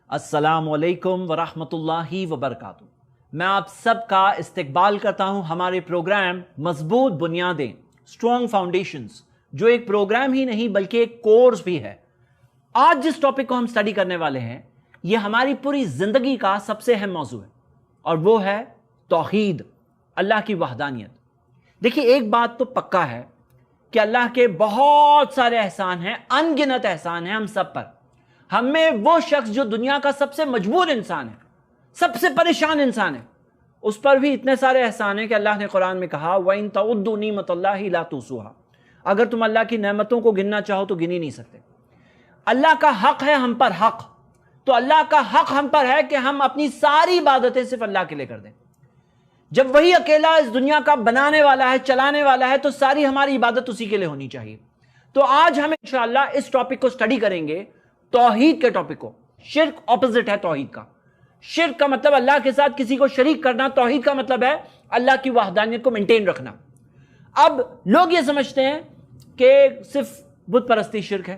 السلام علیکم ورحمۃ اللہ وبرکاتہ۔ میں آپ سب کا استقبال کرتا ہوں ہمارے پروگرام مضبوط بنیادیں، اسٹرانگ فاؤنڈیشنز، جو ایک پروگرام ہی نہیں بلکہ ایک کورس بھی ہے۔ آج جس ٹاپک کو ہم سٹڈی کرنے والے ہیں یہ ہماری پوری زندگی کا سب سے اہم موضوع ہے، اور وہ ہے توحید، اللہ کی وحدانیت۔ دیکھیے، ایک بات تو پکا ہے کہ اللہ کے بہت سارے احسان ہیں، ان گنت احسان ہیں ہم سب پر۔ ہم میں وہ شخص جو دنیا کا سب سے مجبور انسان ہے، سب سے پریشان انسان ہے، اس پر بھی اتنے سارے احسان ہیں کہ اللہ نے قرآن میں کہا وَإِن تَعُدُّوا نِعْمَتَ اللَّهِ لَا تُحْصُوهَا۔ اگر تم اللہ کی نعمتوں کو گننا چاہو تو گن ہی نہیں سکتے۔ اللہ کا حق ہے ہم پر، حق تو اللہ کا حق ہم پر ہے کہ ہم اپنی ساری عبادتیں صرف اللہ کے لیے کر دیں۔ جب وہی اکیلا اس دنیا کا بنانے والا ہے، چلانے والا ہے، تو ساری ہماری عبادت اسی کے لیے ہونی چاہیے۔ تو آج ہم انشاءاللہ اس ٹاپک کو سٹڈی کریں گے، توحید کے ٹاپک کو۔ شرک اپوزٹ ہے توحید کا۔ شرک کا مطلب اللہ کے ساتھ کسی کو شریک کرنا، توحید کا مطلب ہے اللہ کی وحدانیت کو مینٹین رکھنا۔ اب لوگ یہ سمجھتے ہیں کہ صرف بت پرستی شرک ہے،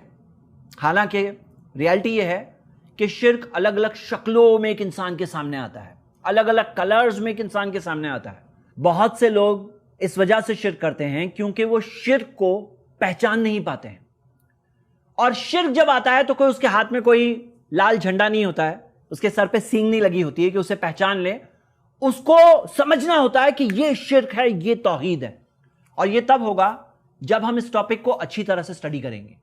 حالانکہ ریالٹی یہ ہے کہ شرک الگ الگ شکلوں میں ایک انسان کے سامنے آتا ہے، الگ الگ کلرز میں ایک انسان کے سامنے آتا ہے۔ بہت سے لوگ اس وجہ سے شرک کرتے ہیں کیونکہ وہ شرک کو پہچان نہیں پاتے ہیں، اور شرک جب آتا ہے تو کوئی اس کے ہاتھ میں کوئی لال جھنڈا نہیں ہوتا ہے، اس کے سر پہ سینگ نہیں لگی ہوتی ہے کہ اسے پہچان لے۔ اس کو سمجھنا ہوتا ہے کہ یہ شرک ہے، یہ توحید ہے، اور یہ تب ہوگا جب ہم اس ٹاپک کو اچھی طرح سے سٹڈی کریں گے۔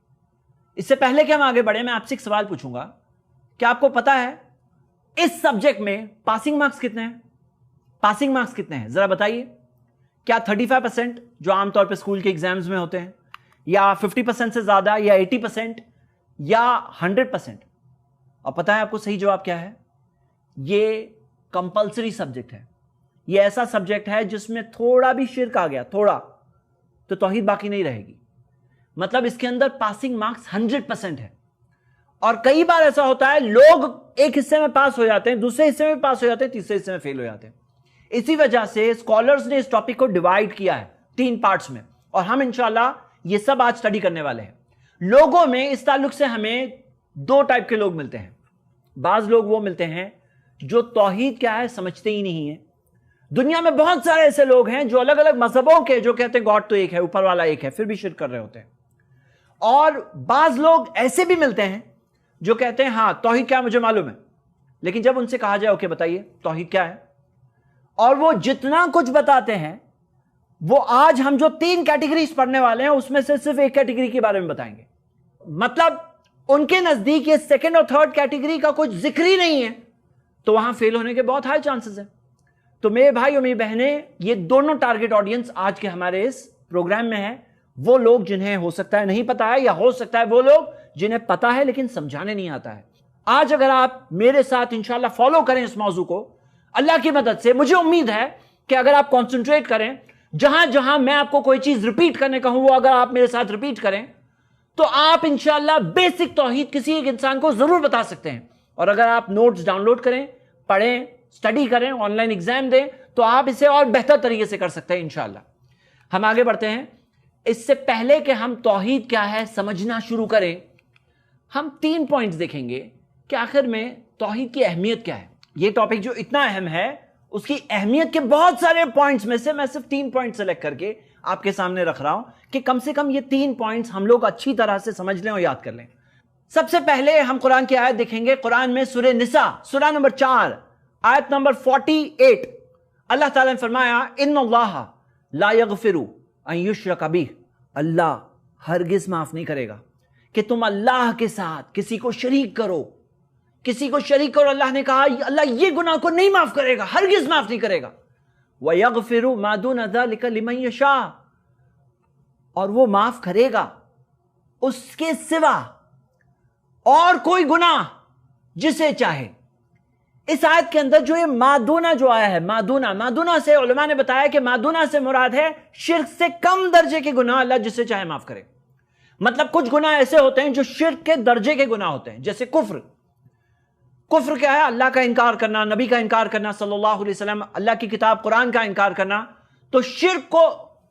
اس سے پہلے کہ ہم آگے بڑھیں، میں آپ سے ایک سوال پوچھوں گا، کیا آپ کو پتا ہے اس سبجیکٹ میں پاسنگ مارکس کتنے ہیں؟ پاسنگ مارکس کتنے ہیں ذرا بتائیے؟ کیا 35% جو عام طور پہ اسکول کے ایگزامز میں ہوتے ہیں، یا 50% سے زیادہ، یا 80%، یا 100%؟ اور پتہ ہے آپ کو صحیح جواب کیا ہے؟ یہ کمپلسری سبجیکٹ ہے۔ یہ ایسا سبجیکٹ ہے جس میں تھوڑا بھی شرک آ گیا، تھوڑا، تو توحید باقی نہیں رہے گی۔ مطلب اس کے اندر پاسنگ مارکس 100% ہے۔ اور کئی بار ایسا ہوتا ہے لوگ ایک حصے میں پاس ہو جاتے ہیں، دوسرے حصے میں پاس ہو جاتے ہیں، تیسرے حصے میں فیل ہو جاتے ہیں۔ اسی وجہ سے اسکالرز نے اس ٹاپک کو ڈیوائیڈ کیا ہے 3 پارٹس میں، اور ہم انشاءاللہ یہ سب آج سٹڈی کرنے والے ہیں۔ لوگوں میں اس تعلق سے ہمیں 2 ٹائپ کے لوگ ملتے ہیں۔ بعض لوگ وہ ملتے ہیں جو توحید کیا ہے سمجھتے ہی نہیں ہیں۔ دنیا میں بہت سارے ایسے لوگ ہیں جو الگ الگ مذہبوں کے، جو کہتے ہیں گاڈ تو ایک ہے، اوپر والا ایک ہے، پھر بھی شرک کر رہے ہوتے ہیں۔ اور بعض لوگ ایسے بھی ملتے ہیں جو کہتے ہیں ہاں توحید کیا مجھے معلوم ہے، لیکن جب ان سے کہا جائے اوکے بتائیے توحید کیا ہے، اور وہ جتنا کچھ بتاتے ہیں، وہ آج ہم جو 3 کیٹیگریز پڑھنے والے ہیں اس میں سے صرف ایک کیٹیگری کے بارے میں بتائیں گے۔ مطلب ان کے نزدیک یہ 2nd اور 3rd کیٹیگری کا کچھ ذکر ہی نہیں ہے، تو وہاں فیل ہونے کے بہت ہائی چانسز ہیں۔ تو میرے بھائی اور میری بہنیں، یہ دونوں ٹارگٹ آڈینس آج کے ہمارے اس پروگرام میں ہیں۔ وہ لوگ جنہیں ہو سکتا ہے نہیں پتا ہے، یا ہو سکتا ہے وہ لوگ جنہیں پتا ہے لیکن سمجھانے نہیں آتا ہے۔ آج اگر آپ میرے ساتھ انشاءاللہ فالو کریں اس موضوع کو، اللہ کی مدد سے مجھے امید ہے کہ اگر آپ کانسنٹریٹ کریں، جہاں جہاں میں آپ کو کوئی چیز ریپیٹ کرنے کہوں وہ اگر آپ میرے ساتھ ریپیٹ کریں، تو آپ انشاءاللہ بیسک توحید کسی ایک انسان کو ضرور بتا سکتے ہیں۔ اور اگر آپ نوٹس ڈاؤن لوڈ کریں، پڑھیں، سٹڈی کریں، آن لائن ایگزام دیں، تو آپ اسے اور بہتر طریقے سے کر سکتے ہیں انشاءاللہ۔ ہم آگے بڑھتے ہیں۔ اس سے پہلے کہ ہم توحید کیا ہے سمجھنا شروع کریں، ہم 3 پوائنٹس دیکھیں گے کہ آخر میں توحید کی اہمیت کیا ہے۔ یہ ٹاپک جو اتنا اہم ہے، اس کی اہمیت کے بہت سارے پوائنٹس میں سے میں صرف 3 پوائنٹ سلیکٹ کر کے آپ کے سامنے رکھ رہا ہوں کہ کم سے کم یہ 3 پوائنٹس ہم لوگ اچھی طرح سے سمجھ لیں اور یاد کر لیں۔ سب سے پہلے ہم قرآن کی آیت دیکھیں گے، قرآن میں سورہ نساء، سورہ نمبر 4، آیت نمبر 48۔ اللہ تعالیٰ نے فرمایا ان اللہ لا یغفر ان یشرک بہ، اللہ ہرگز معاف نہیں کرے گا کہ تم اللہ کے ساتھ کسی کو شریک کرو، کسی کو شریک کرو۔ اللہ نے کہا اللہ یہ گناہ کو نہیں معاف کرے گا، ہرگز معاف نہیں کرے گا۔ وَيَغْفِرُ مَا دُونَ ذَلِكَ لِمَن يَشَاءُ، اور وہ معاف کرے گا اس کے سوا اور کوئی گناہ جسے چاہے۔ اس آیت کے اندر جو یہ مادونہ جو آیا ہے، مادونہ سے علماء نے بتایا کہ مادونہ سے مراد ہے شرک سے کم درجے کے گناہ، اللہ جسے چاہے معاف کرے۔ مطلب کچھ گناہ ایسے ہوتے ہیں جو شرک کے درجے کے گناہ ہوتے ہیں، جیسے کفر۔ کفر کیا ہے؟ اللہ کا انکار کرنا، نبی کا انکار کرنا صلی اللہ علیہ وسلم، اللہ کی کتاب قرآن کا انکار کرنا۔ تو شرک کو،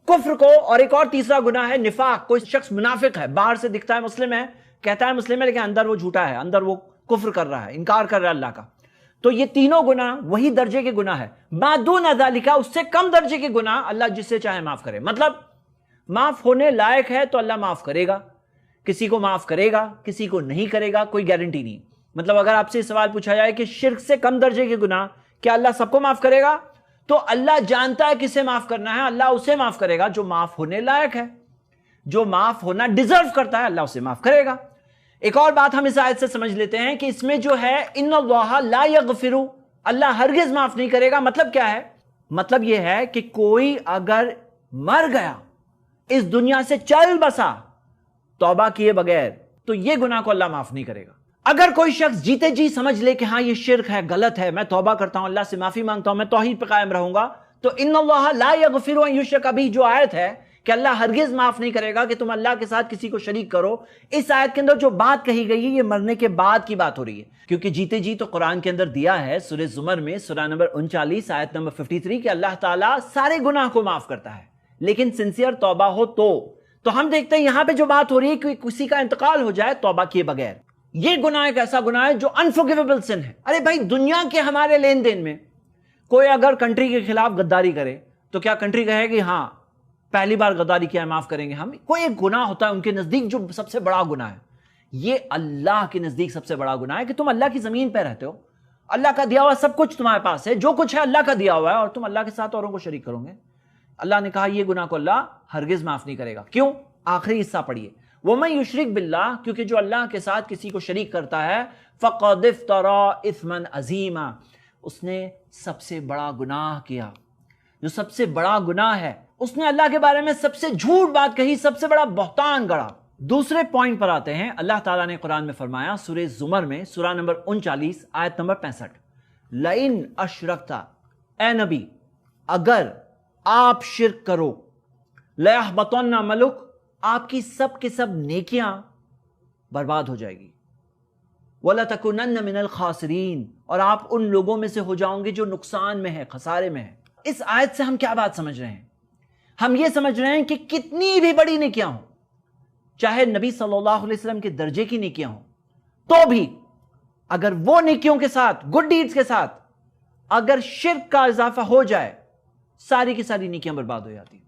کفر کو، اور ایک اور تیسرا گناہ ہے نفاق۔ کوئی شخص منافق ہے، باہر سے دکھتا ہے مسلم ہے، کہتا ہے مسلم ہے لیکن اندر وہ جھوٹا ہے، اندر وہ کفر کر رہا ہے، انکار کر رہا ہے اللہ کا، تو یہ تینوں گناہ وہی درجے کے گناہ ہے. ما دون ذالک، اس سے کم درجے کے گناہ اللہ جس سے چاہے معاف کرے. مطلب معاف ہونے لائق ہے تو اللہ معاف کرے گا، کسی کو معاف کرے گا، کسی کو نہیں کرے گا، کوئی گارنٹی نہیں. مطلب اگر آپ سے سوال پوچھا جائے کہ شرک سے کم درجے کے گناہ کیا اللہ سب کو معاف کرے گا، تو اللہ جانتا ہے کسے معاف کرنا ہے، اللہ اسے معاف کرے گا جو معاف ہونے لائق ہے، جو معاف ہونا ڈیزرو کرتا ہے، اللہ اسے معاف کرے گا. ایک اور بات ہم اس آیت سے سمجھ لیتے ہیں کہ اس میں جو ہے ان اللہ لا یغفر، اللہ ہرگز معاف نہیں کرے گا. مطلب کیا ہے؟ مطلب یہ ہے کہ کوئی اگر مر گیا، اس دنیا سے چل بسا توبہ کیے بغیر، تو یہ گناہ کو اللہ معاف نہیں کرے گا. اگر کوئی شخص جیتے جی سمجھ لے کہ ہاں یہ شرک ہے، غلط ہے، میں توبہ کرتا ہوں، اللہ سے معافی مانگتا ہوں، میں توحید پہ قائم رہوں گا، تو ان اللہ لا یغفر ان یشرک بہ جو آیت ہے کہ اللہ ہرگز معاف نہیں کرے گا کہ تم اللہ کے ساتھ کسی کو شریک کرو، اس آیت کے اندر جو بات کہی گئی ہے یہ مرنے کے بعد کی بات ہو رہی ہے. کیونکہ جیتے جی تو قرآن کے اندر دیا ہے سورہ زمر میں سورہ نمبر 39 آیت نمبر 53 کہ اللہ تعالیٰ سارے گناہ کو معاف کرتا ہے لیکن سنسیئر توبہ ہو تو ہم دیکھتے ہیں یہاں پہ جو بات ہو رہی ہے کہ کسی کا انتقال ہو جائے توبہ کیے بغیر، یہ گناہ ایک ایسا گناہ ہے جو انفورگیویبل سن ہے. ارے بھائی دنیا کے ہمارے لین دین میں کوئی اگر کنٹری کے خلاف غداری کرے تو کیا کنٹری کہے گی ہاں پہلی بار غداری کیا ہے معاف کریں گے ہم؟ کوئی ایک گناہ ہوتا ہے ان کے نزدیک جو سب سے بڑا گناہ ہے. یہ اللہ کے نزدیک سب سے بڑا گناہ ہے کہ تم اللہ کی زمین پہ رہتے ہو، اللہ کا دیا ہوا سب کچھ تمہارے پاس ہے، جو کچھ ہے اللہ کا دیا ہوا ہے، اور تم اللہ کے ساتھ اوروں کو شریک کرو گے. اللہ نے کہا یہ گناہ کو اللہ ہرگز معاف نہیں کرے گا. کیوں؟ آخری حصہ پڑھیے، وَمَن يُشْرِكْ بِاللَّهِ، کیونکہ جو اللہ کے ساتھ کسی کو شریک کرتا ہے فَقَدِ افْتَرَىٰ إِثْمًا عَظِيمًا، اس نے سب سے بڑا گناہ کیا. جو سب سے بڑا گناہ ہے، اس نے اللہ کے بارے میں سب سے جھوٹ بات کہی، سب سے بڑا بہتان گڑا. دوسرے پوائنٹ پر آتے ہیں. اللہ تعالیٰ نے قرآن میں فرمایا سورہ زمر میں سورہ نمبر 39 آیت نمبر 65، لَإِنْ أَشْرَكْتَ، اے نبی اگر آپ شرک کرو، لَيَحْبَطَنَّ عَمَلُكَ، آپ کی سب کے سب نیکیاں برباد ہو جائے گی، وَلَتَكُونَنَّ مِنَ الْخَاسِرِينَ، اور آپ ان لوگوں میں سے ہو جاؤں گے جو نقصان میں ہے، خسارے میں ہے. اس آیت سے ہم کیا بات سمجھ رہے ہیں؟ ہم یہ سمجھ رہے ہیں کہ کتنی بھی بڑی نیکیاں ہوں، چاہے نبی صلی اللہ علیہ وسلم کے درجے کی نیکیاں ہوں، تو بھی اگر وہ نیکیوں کے ساتھ، گڈ ڈیڈز کے ساتھ اگر شرک کا اضافہ ہو جائے، ساری کی ساری نیکیاں برباد ہو جاتی ہیں.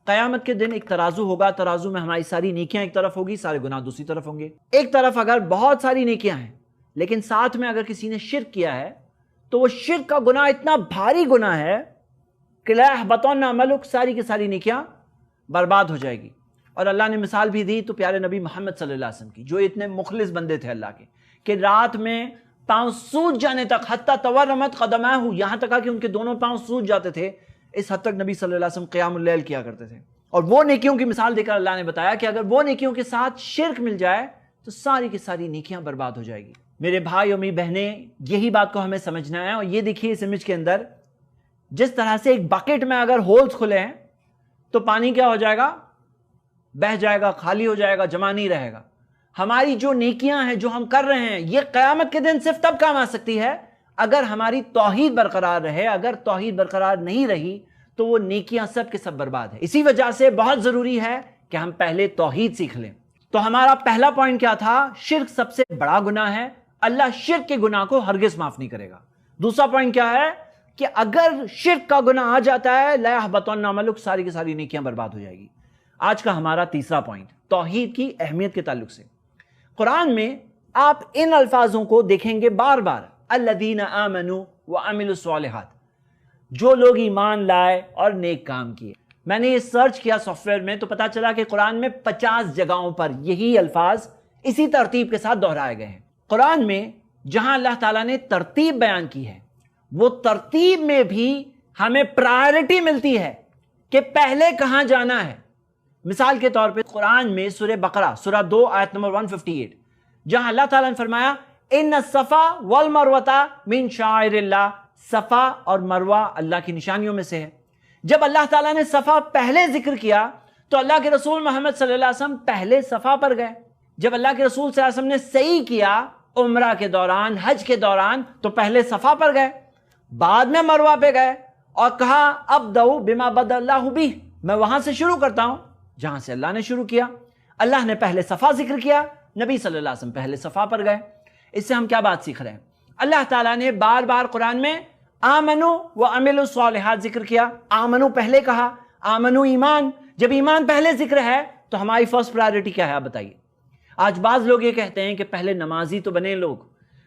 قیامت کے دن ایک ترازو ہوگا، ترازو میں ہماری ساری نیکیاں ایک طرف ہوگی، سارے گناہ دوسری طرف ہوں گے. ایک طرف اگر بہت ساری نیکیاں ہیں لیکن ساتھ میں اگر کسی نے شرک کیا ہے تو وہ شرک کا گناہ اتنا بھاری گناہ ہے کہ لا يحبطن عملک، ساری کی ساری نیکیاں برباد ہو جائے گی. اور اللہ نے مثال بھی دی تو پیارے نبی محمد صلی اللہ علیہ وسلم کی، جو اتنے مخلص بندے تھے اللہ کے کہ رات میں پاؤں سوج جانے تک، حتی تورمت قدمہ، یہاں تک کہ ان کے دونوں پاؤں سوج جاتے تھے، اس حد تک نبی صلی اللہ علیہ وسلم قیام اللیل کیا کرتے تھے. اور وہ نیکیوں کی مثال دے کر اللہ نے بتایا کہ اگر وہ نیکیوں کے ساتھ شرک مل جائے تو ساری کی ساری نیکیاں برباد ہو جائے گی. میرے بھائی اور میری بہنیں، یہی بات کو ہمیں سمجھنا ہے. اور یہ دیکھیے اس امیج کے اندر، جس طرح سے ایک بکٹ میں اگر ہولز کھلے ہیں تو پانی کیا ہو جائے گا؟ بہہ جائے گا، خالی ہو جائے گا، جمع نہیں رہے گا. ہماری جو نیکیاں ہیں، جو ہم کر رہے ہیں، یہ قیامت کے دن صرف تب کام آ سکتی ہے اگر ہماری توحید برقرار رہے. اگر توحید برقرار نہیں رہی تو وہ نیکیاں سب کے سب برباد ہیں. اسی وجہ سے بہت ضروری ہے کہ ہم پہلے توحید سیکھ لیں. تو ہمارا پہلا پوائنٹ کیا تھا؟ شرک سب سے بڑا گناہ ہے، اللہ شرک کے گناہ کو ہرگز معاف نہیں کرے گا. دوسرا پوائنٹ کیا ہے کہ اگر شرک کا گناہ آ جاتا ہے، لا يحبطن عملک، ساری کی ساری نیکیاں برباد ہو جائے گی. آج کا ہمارا تیسرا پوائنٹ توحید کی اہمیت کے تعلق سے. قرآن میں آپ ان الفاظوں کو دیکھیں گے بار بار، الذین آمنوا وعملوا الصالحات، جو لوگ ایمان لائے اور نیک کام کیے. میں نے یہ سرچ کیا سافٹ ویئر میں تو پتا چلا کہ قرآن میں 50 جگہوں پر یہی الفاظ اسی ترتیب کے ساتھ دہرائے گئے ہیں. قرآن میں جہاں اللہ تعالیٰ نے ترتیب بیان کی ہے، وہ ترتیب میں بھی ہمیں پرائرٹی ملتی ہے کہ پہلے کہاں جانا ہے. مثال کے طور پہ قرآن میں سورہ بقرہ سورہ 2 آیت نمبر 158، جہاں اللہ تعالیٰ نے فرمایا ان الصفا والمروہ من شعائر اللہ، صفا اور مروہ اللہ کی نشانیوں میں سے ہے. جب اللہ تعالیٰ نے صفا پہلے ذکر کیا تو اللہ کے رسول محمد صلی اللہ علیہ وسلم پہلے صفا پر گئے. جب اللہ کے رسول صلی اللہ علیہ وسلم نے سعی کیا عمرہ کے دوران، حج کے دوران، تو پہلے صفا پر گئے، بعد میں مروہ پہ گئے اور کہا ابدؤ بما بدأ اللہ بہ، میں وہاں سے شروع کرتا ہوں جہاں سے اللہ نے شروع کیا. اللہ نے پہلے صفا ذکر کیا، نبی صلی اللہ علیہ وسلم پہلے صفا پر گئے. اس سے ہم کیا بات سیکھ رہے ہیں؟ اللہ تعالیٰ نے بار بار قرآن میں آمنو و عملوا الصالحات ذکر کیا. آمنو پہلے کہا، آمنو ایمان. جب ایمان پہلے ذکر ہے تو ہماری فرسٹ پرائیورٹی کیا ہے آپ بتائیے؟ آج بعض لوگ یہ کہتے ہیں کہ پہلے نمازی تو بنے لوگ،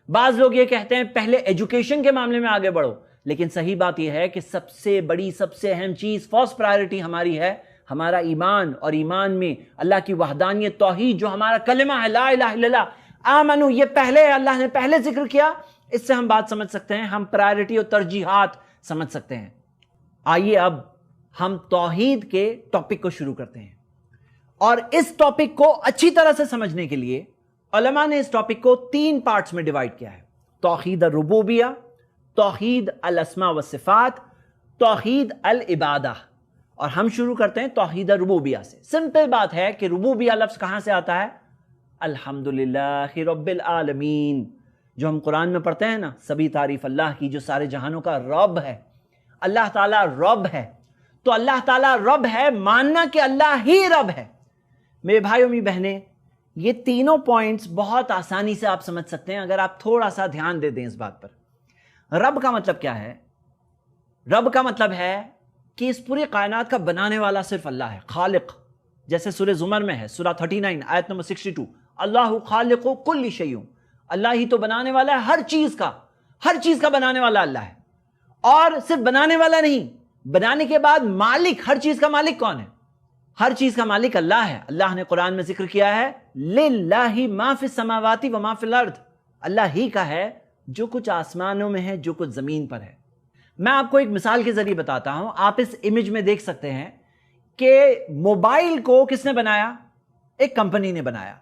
بعض لوگ یہ کہتے ہیں پہلے ایجوکیشن کے معاملے میں آگے بڑھو، لیکن صحیح بات یہ ہے کہ سب سے بڑی سب سے اہم چیز فرسٹ پرائیورٹی ہماری ہے ہمارا ایمان. اور ایمان میں اللہ کی وحدانیت، توحید، جو ہمارا کلمہ ہے لا الہ الا اللہ، آمنو، یہ پہلے اللہ نے پہلے ذکر کیا. اس سے ہم بات سمجھ سکتے ہیں، ہم پرائیورٹی اور ترجیحات سمجھ سکتے ہیں. آئیے اب ہم توحید کے ٹاپک کو شروع کرتے ہیں، اور اس ٹاپک کو اچھی طرح سے سمجھنے کے لیے علماء نے اس ٹاپک کو 3 پارٹس میں ڈیوائڈ کیا ہے: توحید الربوبیہ، توحید الاسماء والصفات، توحید العبادہ. اور ہم شروع کرتے ہیں توحید الربوبیہ سے. سمپل بات ہے کہ ربوبیہ لفظ کہاں سے آتا ہے؟ الحمدللہ رب العالمین. جو ہم قرآن میں پڑھتے ہیں نا، سبھی تعریف اللہ کی جو سارے جہانوں کا رب ہے. اللہ تعالیٰ رب ہے، تو اللہ تعالیٰ رب ہے، ماننا کہ اللہ ہی رب ہے. میرے بھائیوں میری بہنیں، یہ تینوں پوائنٹس بہت آسانی سے آپ سمجھ سکتے ہیں اگر آپ تھوڑا سا دھیان دے دیں اس بات پر. رب کا مطلب کیا ہے؟ رب کا مطلب ہے کہ اس پوری کائنات کا بنانے والا صرف اللہ ہے، خالق. جیسے سورہ زمر میں ہے، سورہ 39 آیت نمبر 62، اللہ خالق کل شیء. اللہ ہی تو بنانے والا ہے ہر چیز کا، ہر چیز کا بنانے والا اللہ ہے. اور صرف بنانے والا نہیں، بنانے کے بعد مالک، ہر چیز کا مالک کون ہے؟ ہر چیز کا مالک اللہ ہے. اللہ نے قرآن میں ذکر کیا ہے للہ ما فی السماوات و ما فی الارض. اللہ ہی کا ہے جو کچھ آسمانوں میں ہے، جو کچھ زمین پر ہے. میں آپ کو ایک مثال کے ذریعے بتاتا ہوں. آپ اس امیج میں دیکھ سکتے ہیں کہ موبائل کو کس نے بنایا؟ ایک کمپنی نے بنایا،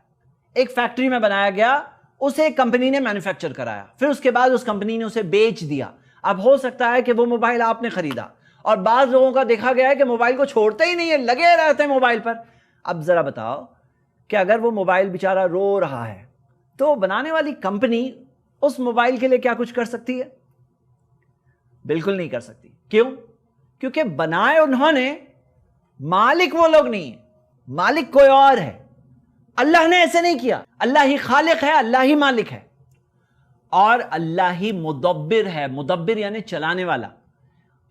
ایک فیکٹری میں بنایا گیا، اسے ایک کمپنی نے مینوفیکچر کرایا، پھر اس کے بعد اس کمپنی نے اسے بیچ دیا. اب ہو سکتا ہے کہ وہ موبائل آپ نے خریدا، اور بعض لوگوں کا دیکھا گیا ہے کہ موبائل کو چھوڑتے ہی نہیں ہے، لگے رہتے ہیں موبائل پر. اب ذرا بتاؤ کہ اگر وہ موبائل بیچارہ رو رہا ہے تو بنانے والی کمپنی اس موبائل کے لیے کیا کچھ کر سکتی ہے؟ بالکل نہیں کر سکتی. کیوں؟ کیونکہ بنائے انہوں نے، مالک وہ لوگ نہیں ہیں، مالک کوئی اور ہے. اللہ نے ایسے نہیں کیا. اللہ ہی خالق ہے، اللہ ہی مالک ہے، اور اللہ ہی مدبر ہے. مدبر یعنی چلانے والا.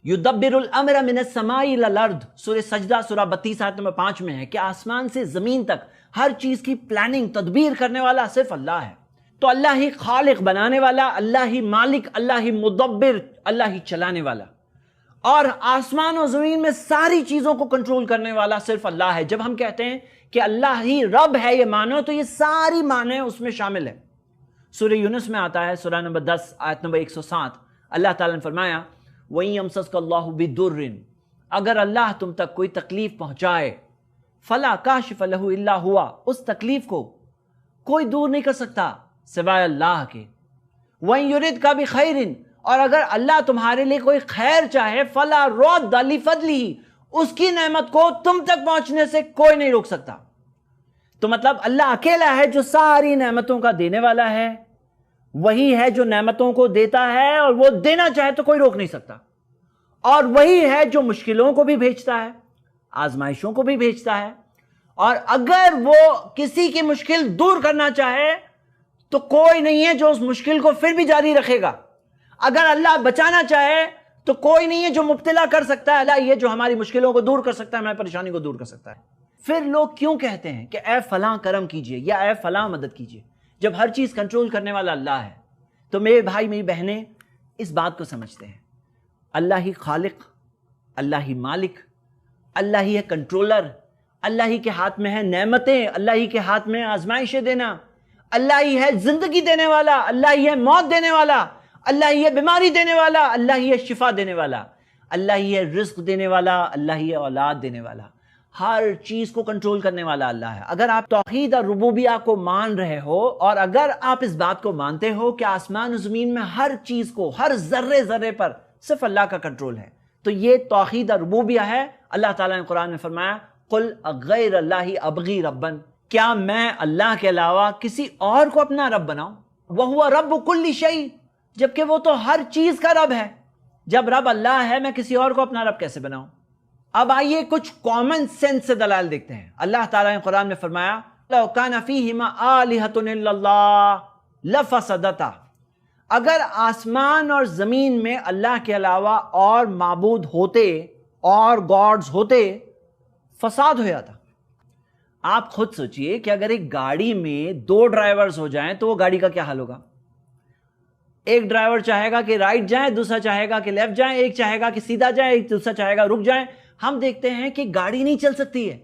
یدبر الامر من السماء الى الارض، سورہ سجدہ سورہ 32 آیت نمبر 5 میں ہے کہ آسمان سے زمین تک ہر چیز کی پلاننگ، تدبیر کرنے والا صرف اللہ ہے. تو اللہ ہی خالق، بنانے والا، اللہ ہی مالک، اللہ ہی مدبر، اللہ ہی چلانے والا. اور آسمان و زمین میں ساری چیزوں کو کنٹرول کرنے والا صرف اللہ ہے. جب ہم کہتے ہیں کہ اللہ ہی رب ہے یہ مانو، تو یہ ساری معنی اس میں شامل ہے. سورہ یونس میں آتا ہے، سورہ نمبر 10 آیت نمبر 107، اللہ تعالیٰ نے فرمایا وَإِن يَمْسَسْكَ اللَّهُ بِضُرٍّ، اگر اللہ تم تک کوئی تکلیف پہنچائے، فَلَا كَاشِفَ لَهُ إِلَّا هُوَ، اس تکلیف کو کوئی دور نہیں کر سکتا سوائے اللہ کے. وَإِن يُرِدْكَ بِخَيْرٍ، اور اگر اللہ تمہارے لیے کوئی خیر چاہے، فَلَا رَدَّ لِفَضْلِهِ، اس کی نعمت کو تم تک پہنچنے سے کوئی نہیں روک سکتا. تو مطلب اللہ اکیلا ہے جو ساری نعمتوں کا دینے والا ہے، وہی ہے جو نعمتوں کو دیتا ہے، اور وہ دینا چاہے تو کوئی روک نہیں سکتا. اور وہی ہے جو مشکلوں کو بھی بھیجتا ہے، آزمائشوں کو بھی بھیجتا ہے. اور اگر وہ کسی کی مشکل دور کرنا چاہے تو کوئی نہیں ہے جو اس مشکل کو پھر بھی جاری رکھے گا. اگر اللہ بچانا چاہے تو کوئی نہیں ہے جو مبتلا کر سکتا ہے. اللہ یہ جو ہماری مشکلوں کو دور کر سکتا ہے، ہماری پریشانی کو دور کر سکتا ہے. پھر لوگ کیوں کہتے ہیں کہ اے فلاں کرم کیجئے یا اے فلاں مدد کیجئے، جب ہر چیز کنٹرول کرنے والا اللہ ہے؟ تو میرے بھائی میری بہنیں اس بات کو سمجھتے ہیں، اللہ ہی خالق، اللہ ہی مالک، اللہ ہی ہے کنٹرولر، اللہ ہی کے ہاتھ میں ہے نعمتیں، اللہ ہی کے ہاتھ میں آزمائشیں دینا، اللہ ہی ہے زندگی دینے والا، اللہ ہی ہے موت دینے والا، اللہ ہی ہے بیماری دینے والا، اللہ ہی ہے شفا دینے والا، اللہ ہی ہے رزق دینے والا، اللہ ہی ہے اولاد دینے والا. ہر چیز کو کنٹرول کرنے والا اللہ ہے. اگر آپ توحید اور ربوبیہ کو مان رہے ہو، اور اگر آپ اس بات کو مانتے ہو کہ آسمان و زمین میں ہر چیز کو، ہر ذرے ذرے پر صرف اللہ کا کنٹرول ہے، تو یہ توحید اور ربوبیہ ہے. اللہ تعالیٰ نے قرآن میں فرمایا قل غیر اللہ ابغی ربن، کیا میں اللہ کے علاوہ کسی اور کو اپنا رب بناؤں؟ وہو رب کل شیء، جبکہ وہ تو ہر چیز کا رب ہے. جب رب اللہ ہے، میں کسی اور کو اپنا رب کیسے بناؤں؟ اب آئیے کچھ کامن سینس سے دلائل دیکھتے ہیں. اللہ تعالیٰ نے قرآن میں فرمایا لَوْ كَانَ فِيهِمَا آلِهَةٌ إِلَّا اللَّهُ، لفسدتا، اگر آسمان اور زمین میں اللہ کے علاوہ اور معبود ہوتے اور گاڈز ہوتے، فساد ہو جاتا۔ آپ خود سوچئے کہ اگر ایک گاڑی میں 2 ڈرائیورز ہو جائیں تو وہ گاڑی کا کیا حال ہوگا؟ ایک ڈرائیور چاہے گا کہ رائٹ جائیں، دوسرا چاہے گا کہ لیفٹ جائیں، ایک چاہے گا کہ سیدھا جائیں، ایک دوسرا چاہے گا رک جائیں۔ ہم دیکھتے ہیں کہ گاڑی نہیں چل سکتی ہے،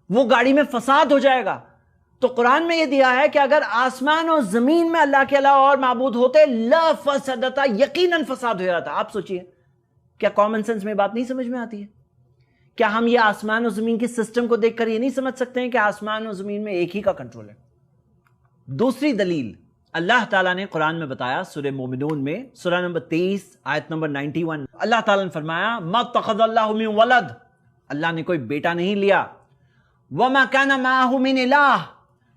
وہ گاڑی میں فساد ہو جائے گا۔ تو قرآن میں یہ دیا ہے کہ اگر آسمان اور زمین میں اللہ کے علاوہ اور معبود ہوتے، لفسدتا، یقیناً فساد ہو جاتا۔ آپ سوچئے، کیا کامن سینس میں بات نہیں سمجھ میں آتی ہے؟ کیا ہم یہ آسمان و زمین کے سسٹم کو دیکھ کر یہ نہیں سمجھ سکتے ہیں کہ آسمان و زمین میں ایک ہی کا کنٹرول ہے؟ دوسری دلیل اللہ تعالیٰ نے قرآن میں بتایا، سورہ مومنون میں سورہ نمبر 23 آیت نمبر 91، اللہ تعالیٰ نے فرمایا ما اتخذ اللہ من ولد، اللہ نے کوئی بیٹا نہیں لیا، وما کان معہ من الہ،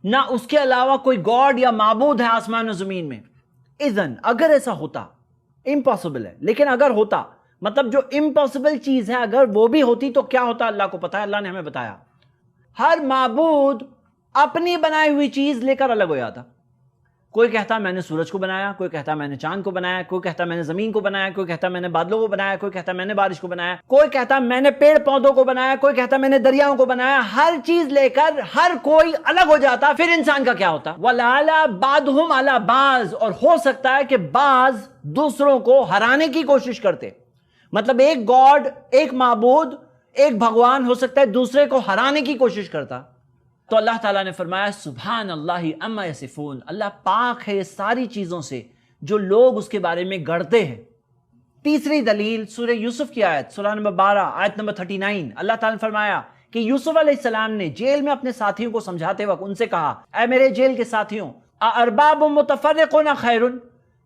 نہ اس کے علاوہ کوئی گاڈ یا معبود ہے آسمان و زمین میں۔ اذن اگر ایسا ہوتا، امپاسبل ہے لیکن اگر ہوتا، مطلب جو امپاسبل چیز ہے اگر وہ بھی ہوتی تو کیا ہوتا اللہ کو پتا ہے، اللہ نے ہمیں بتایا۔ ہر معبود اپنی بنائی ہوئی چیز لے کر الگ ہو جاتا۔ کوئی کہتا میں نے سورج کو بنایا، کوئی کہتا میں نے چاند کو بنایا، کوئی کہتا میں نے زمین کو بنایا، کوئی کہتا میں نے بادلوں کو بنایا، کوئی کہتا میں نے بارش کو بنایا، کوئی کہتا میں نے پیڑ پودوں کو بنایا، کوئی کہتا میں نے دریاؤں کو بنایا۔ ہر چیز لے کر ہر کوئی الگ ہو جاتا، پھر انسان کا کیا ہوتا؟ وَلَعَلَى بَعْضُهُمْ عَلَى بَعْضٍ، اور ہو سکتا ہے کہ بعض دوسروں کو ہرانے کی کوشش کرتے، مطلب ایک گاڈ، ایک معبود، ایک بھگوان ہو سکتا ہے دوسرے کو ہرانے کی کوشش کرتا۔ تو اللہ تعالیٰ نے فرمایا سبحان اللہ عما یصفون، اللہ پاک ہے یہ ساری چیزوں سے جو لوگ اس کے بارے میں گڑتے ہیں۔ تیسری دلیل سورہ یوسف کی آیت، سورہ نمبر 12 آیت نمبر 39، اللہ تعالیٰ نے فرمایا کہ یوسف علیہ السلام نے جیل میں اپنے ساتھیوں کو سمجھاتے وقت ان سے کہا، اے میرے جیل کے ساتھیوں، ارباب متفرقون خیر،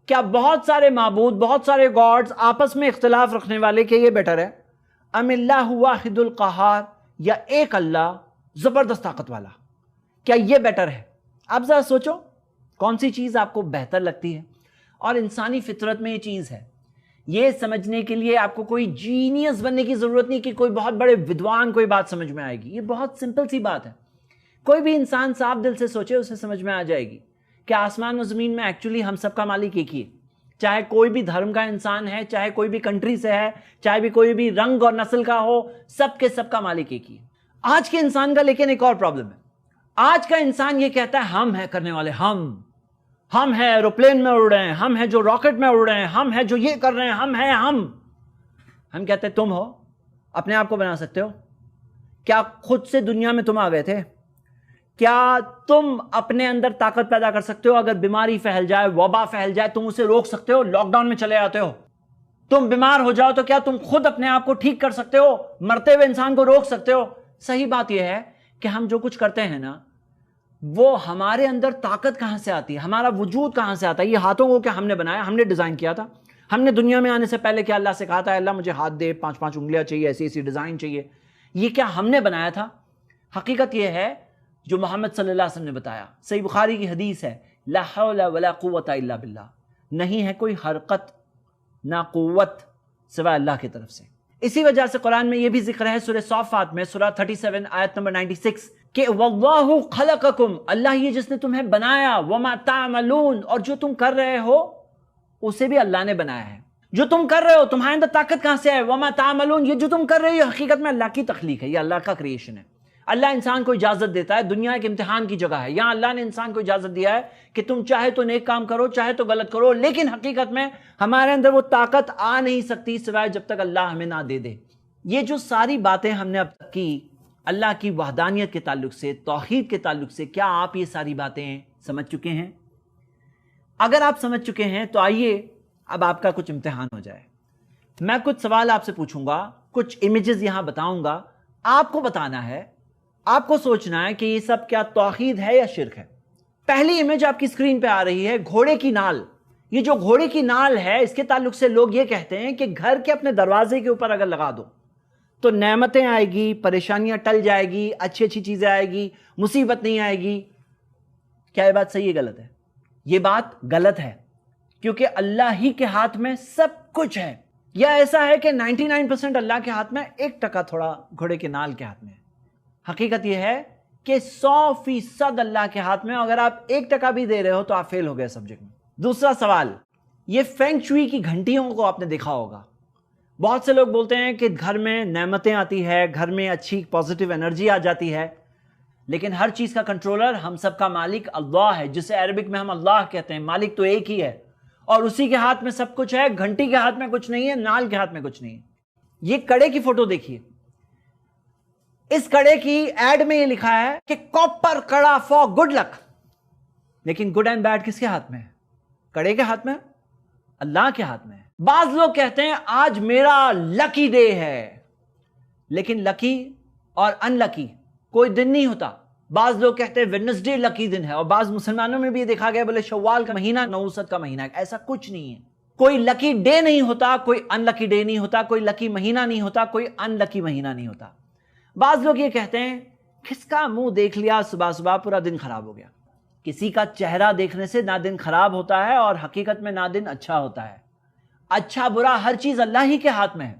کیا بہت سارے معبود، بہت سارے گاڈز آپس میں اختلاف رکھنے والے کہ یہ بیٹر ہے، ام اللہ واحد القہار، یا ایک اللہ زبردست طاقت والا، کیا یہ بیٹر ہے؟ آپ ذرا سوچو کون سی چیز آپ کو بہتر لگتی ہے؟ اور انسانی فطرت میں یہ چیز ہے، یہ سمجھنے کے لیے آپ کو کوئی جینیس بننے کی ضرورت نہیں کہ کوئی بہت بڑے ودوان کوئی بات سمجھ میں آئے گی، یہ بہت سمپل سی بات ہے، کوئی بھی انسان صاف دل سے سوچے اسے سمجھ میں آ جائے گی کہ آسمان و زمین میں ایکچولی ہم سب کا مالک ایک ہی ہے، چاہے کوئی بھی دھرم کا انسان ہے، چاہے کوئی بھی کنٹری سے ہے، چاہے بھی کوئی بھی رنگ اور نسل کا ہو، سب کے سب کا مالک ایک ہی ہے۔ آج کے انسان کا لیکن ایک اور پرابلم ہے، آج کا انسان یہ کہتا ہے ہم ہیں کرنے والے، ہم ہیں ایروپلین میں اڑ رہے ہیں، ہم ہیں جو راکٹ میں اڑ رہے ہیں، ہم ہیں جو یہ کر رہے ہیں، ہم کہتے ہیں تم ہو، اپنے آپ کو بنا سکتے ہو؟ کیا خود سے دنیا میں تم آ گئے تھے؟ کیا تم اپنے اندر طاقت پیدا کر سکتے ہو؟ اگر بیماری پھیل جائے، وبا پھیل جائے، تم اسے روک سکتے ہو؟ لاک ڈاؤن میں چلے آتے ہو؟ تم بیمار ہو جاؤ تو کیا تم خود اپنے آپ کو ٹھیک کر سکتے ہو؟ مرتے ہوئے انسان کو روک سکتے ہو؟ صحیح بات یہ ہے کہ ہم جو کچھ کرتے ہیں نا، وہ ہمارے اندر طاقت کہاں سے آتی ہے، ہمارا وجود کہاں سے آتا ہے؟ یہ ہاتھوں کو کیا ہم نے بنایا، ہم نے ڈیزائن کیا تھا؟ ہم نے دنیا میں آنے سے پہلے کیا اللہ سے کہا تھا اللہ مجھے ہاتھ دے، 5 انگلیاں چاہیے، ایسی ڈیزائن چاہیے؟ یہ کیا ہم نے بنایا تھا؟ حقیقت یہ ہے جو محمد صلی اللہ علیہ وسلم نے بتایا، صحیح بخاری کی حدیث ہے، لا حول ولا قوت الا باللہ، نہیں ہے کوئی حرکت نہ قوت سوائے اللہ کی طرف سے۔ اسی وجہ سے قرآن میں یہ بھی ذکر ہے سورہ صافات میں، سورہ 37 آیت نمبر 96، کہ واللہ خلقکم، اللہ یہ جس نے تمہیں بنایا، وما تعملون، اور جو تم کر رہے ہو اسے بھی اللہ نے بنایا ہے۔ جو تم کر رہے ہو تمہارے اندر طاقت کہاں سے ہے؟ وما تعملون، یہ جو تم کر رہے ہو حقیقت میں اللہ کی تخلیق ہے، یہ اللہ کا کریشن ہے۔ اللہ انسان کو اجازت دیتا ہے، دنیا ایک امتحان کی جگہ ہے، یہاں اللہ نے انسان کو اجازت دیا ہے کہ تم چاہے تو نیک کام کرو، چاہے تو غلط کرو، لیکن حقیقت میں ہمارے اندر وہ طاقت آ نہیں سکتی سوائے جب تک اللہ ہمیں نہ دے دے۔ یہ جو ساری باتیں ہم نے اب تک کی اللہ کی وحدانیت کے تعلق سے، توحید کے تعلق سے، کیا آپ یہ ساری باتیں سمجھ چکے ہیں؟ اگر آپ سمجھ چکے ہیں تو آئیے اب آپ کا کچھ امتحان ہو جائے۔ میں کچھ سوال آپ سے پوچھوں گا، کچھ امیجز یہاں بتاؤں گا، آپ کو بتانا ہے، آپ کو سوچنا ہے کہ یہ سب کیا توحید ہے یا شرک ہے۔ پہلی امیج آپ کی اسکرین پہ آ رہی ہے، گھوڑے کی نال۔ یہ جو گھوڑے کی نال ہے اس کے تعلق سے لوگ یہ کہتے ہیں کہ گھر کے اپنے دروازے کے اوپر اگر لگا دو تو نعمتیں آئے گی، پریشانیاں ٹل جائے گی، اچھی اچھی چیزیں آئے گی، مصیبت نہیں آئے گی۔ کیا یہ بات صحیح ہے غلط ہے؟ یہ بات غلط ہے، کیونکہ اللہ ہی کے ہاتھ میں سب کچھ ہے۔ یا ایسا ہے کہ 99% اللہ کے ہاتھ میں، 1% تھوڑا گھوڑے کے نال کے ہاتھ میں ہے۔ حقیقت یہ ہے کہ 100% اللہ کے ہاتھ میں. اگر آپ 1% بھی دے رہے ہو تو آپ فیل ہو گئے سبجیکٹ میں. دوسرا سوال, یہ فینگ شوئی کی گھنٹیوں کو آپ نے دیکھا ہوگا. بہت سے لوگ بولتے ہیں کہ گھر میں نعمتیں آتی ہے, گھر میں اچھی پازیٹیو انرجی آ جاتی ہے, لیکن ہر چیز کا کنٹرولر, ہم سب کا مالک اللہ ہے, جسے عربک میں ہم اللہ کہتے ہیں. مالک تو ایک ہی ہے اور اسی کے ہاتھ میں سب کچھ ہے. گھنٹی کے ہاتھ میں کچھ نہیں ہے, نال کے ہاتھ میں کچھ نہیں ہے. یہ کڑے کی فوٹو دیکھیے. اس کڑے کی ایڈ میں یہ لکھا ہے کہ کاپر کڑا فار گڈ لک. لیکن گڈ اینڈ بیڈ کس کے ہاتھ میں ہے؟ کڑے کے ہاتھ میں, اللہ کے ہاتھ میں ہے. بعض لوگ کہتے ہیں آج میرا لکی ڈے ہے, لیکن لکی اور ان لکی کوئی دن نہیں ہوتا. بعض لوگ کہتے ہیں ویڈنسڈے لکی دن ہے, اور بعض مسلمانوں میں بھی یہ دیکھا گیا بولے شوال کا مہینہ نوست کا مہینہ ہے. ایسا کچھ نہیں ہے. کوئی لکی ڈے نہیں ہوتا, کوئی ان لکی ڈے نہیں ہوتا, کوئی لکی مہینہ نہیں ہوتا, کوئی ان لکی مہینہ نہیں ہوتا. بعض لوگ یہ کہتے ہیں کس کا منہ دیکھ لیا صبح صبح پورا دن خراب ہو گیا. کسی کا چہرہ دیکھنے سے نہ دن خراب ہوتا ہے اور حقیقت میں نہ دن اچھا ہوتا ہے. اچھا برا ہر چیز اللہ ہی کے ہاتھ میں ہے.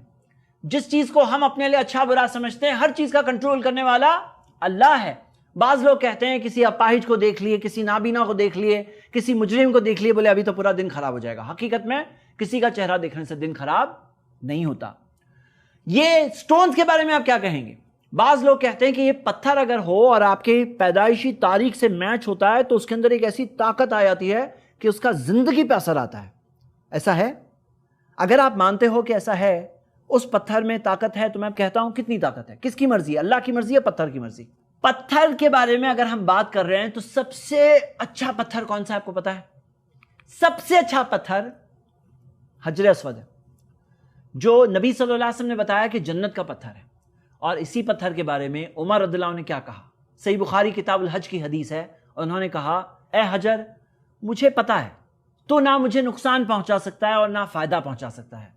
جس چیز کو ہم اپنے لیے اچھا برا سمجھتے ہیں, ہر چیز کا کنٹرول کرنے والا اللہ ہے. بعض لوگ کہتے ہیں کسی اپاہج کو دیکھ لیے, کسی نابینا کو دیکھ لیے, کسی مجرم کو دیکھ لیے, بولے ابھی تو پورا دن خراب ہو جائے گا. حقیقت میں کسی کا چہرہ دیکھنے سے دن خراب نہیں ہوتا. یہ سٹونز کے بارے میں آپ کیا کہیں گے؟ بعض لوگ کہتے ہیں کہ یہ پتھر اگر ہو اور آپ کی پیدائشی تاریخ سے میچ ہوتا ہے تو اس کے اندر ایک ایسی طاقت آ جاتی ہے کہ اس کا زندگی پہ اثر آتا ہے. ایسا ہے؟ اگر آپ مانتے ہو کہ ایسا ہے, اس پتھر میں طاقت ہے, تو میں کہتا ہوں کتنی طاقت ہے؟ کس کی مرضی ہے, اللہ کی مرضی ہے, پتھر کی مرضی؟ پتھر کے بارے میں اگر ہم بات کر رہے ہیں تو سب سے اچھا پتھر کون سا ہے آپ کو پتا ہے؟ سب سے اچھا پتھر حجر اسود ہے, جو نبی صلی اللہ علیہ وسلم نے بتایا کہ جنت کا پتھر ہے. اور اسی پتھر کے بارے میں عمر رضی اللہ عنہ نے کیا کہا؟ صحیح بخاری کتاب الحج کی حدیث ہے. انہوں نے کہا اے حجر, مجھے پتا ہے تو نہ مجھے نقصان پہنچا سکتا ہے اور نہ فائدہ پہنچا سکتا ہے.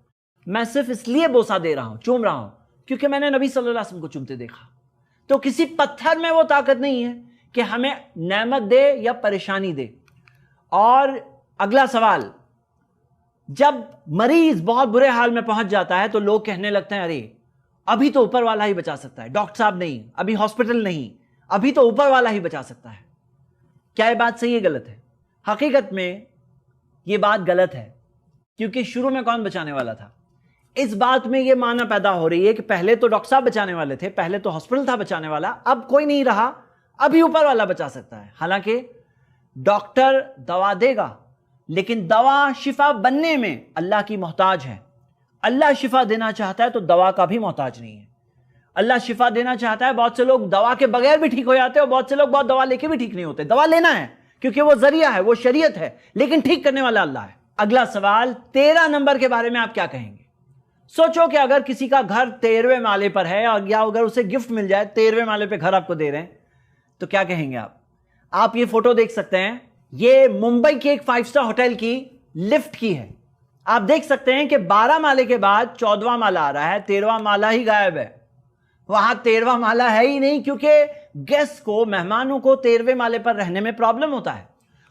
میں صرف اس لیے بوسہ دے رہا ہوں, چوم رہا ہوں, کیونکہ میں نے نبی صلی اللہ علیہ وسلم کو چومتے دیکھا. تو کسی پتھر میں وہ طاقت نہیں ہے کہ ہمیں نعمت دے یا پریشانی دے. اور اگلا سوال, جب مریض بہت برے حال میں پہنچ جاتا ہے تو لوگ کہنے لگتے ہیں ارے ابھی تو اوپر والا ہی بچا سکتا ہے, ڈاکٹر صاحب نہیں, ابھی ہاسپٹل نہیں, ابھی تو اوپر والا ہی بچا سکتا ہے. کیا یہ بات صحیح ہے غلط ہے؟ حقیقت میں یہ بات غلط ہے, کیونکہ شروع میں کون بچانے والا تھا؟ اس بات میں یہ معنی پیدا ہو رہی ہے کہ پہلے تو ڈاکٹر صاحب بچانے والے تھے, پہلے تو ہاسپٹل تھا بچانے والا, اب کوئی نہیں رہا, ابھی اوپر والا بچا سکتا ہے. حالانکہ ڈاکٹر دوا دے گا, لیکن دوا شفا بننے میں اللہ کی محتاج ہے. اللہ شفا دینا چاہتا ہے تو دوا کا بھی محتاج نہیں ہے. اللہ شفا دینا چاہتا ہے, بہت سے لوگ دوا کے بغیر بھی ٹھیک ہو جاتے ہیں, اور بہت سے لوگ بہت دوا لے کے بھی ٹھیک نہیں ہوتے. دوا لینا ہے کیونکہ وہ ذریعہ ہے, وہ شریعت ہے, لیکن ٹھیک کرنے والا اللہ ہے. اگلا سوال, 13 نمبر کے بارے میں آپ کیا کہیں گے؟ سوچو کہ اگر کسی کا گھر 13ویں مالے پر ہے, اور یا اگر اسے گفٹ مل جائے 13ویں مالے پہ گھر آپ کو دے رہے ہیں, تو کیا کہیں گے آپ؟ آپ یہ فوٹو دیکھ سکتے ہیں, یہ ممبئی کے ایک 5 اسٹار ہوٹل کی لفٹ کی ہے. آپ دیکھ سکتے ہیں کہ 12 مالے کے بعد 14واں مالا آ رہا ہے, 13واں مالا ہی غائب ہے. وہاں 13واں مالا ہے ہی نہیں, کیونکہ گیسٹ کو, مہمانوں کو 13ویں مالے پر رہنے میں پرابلم ہوتا ہے.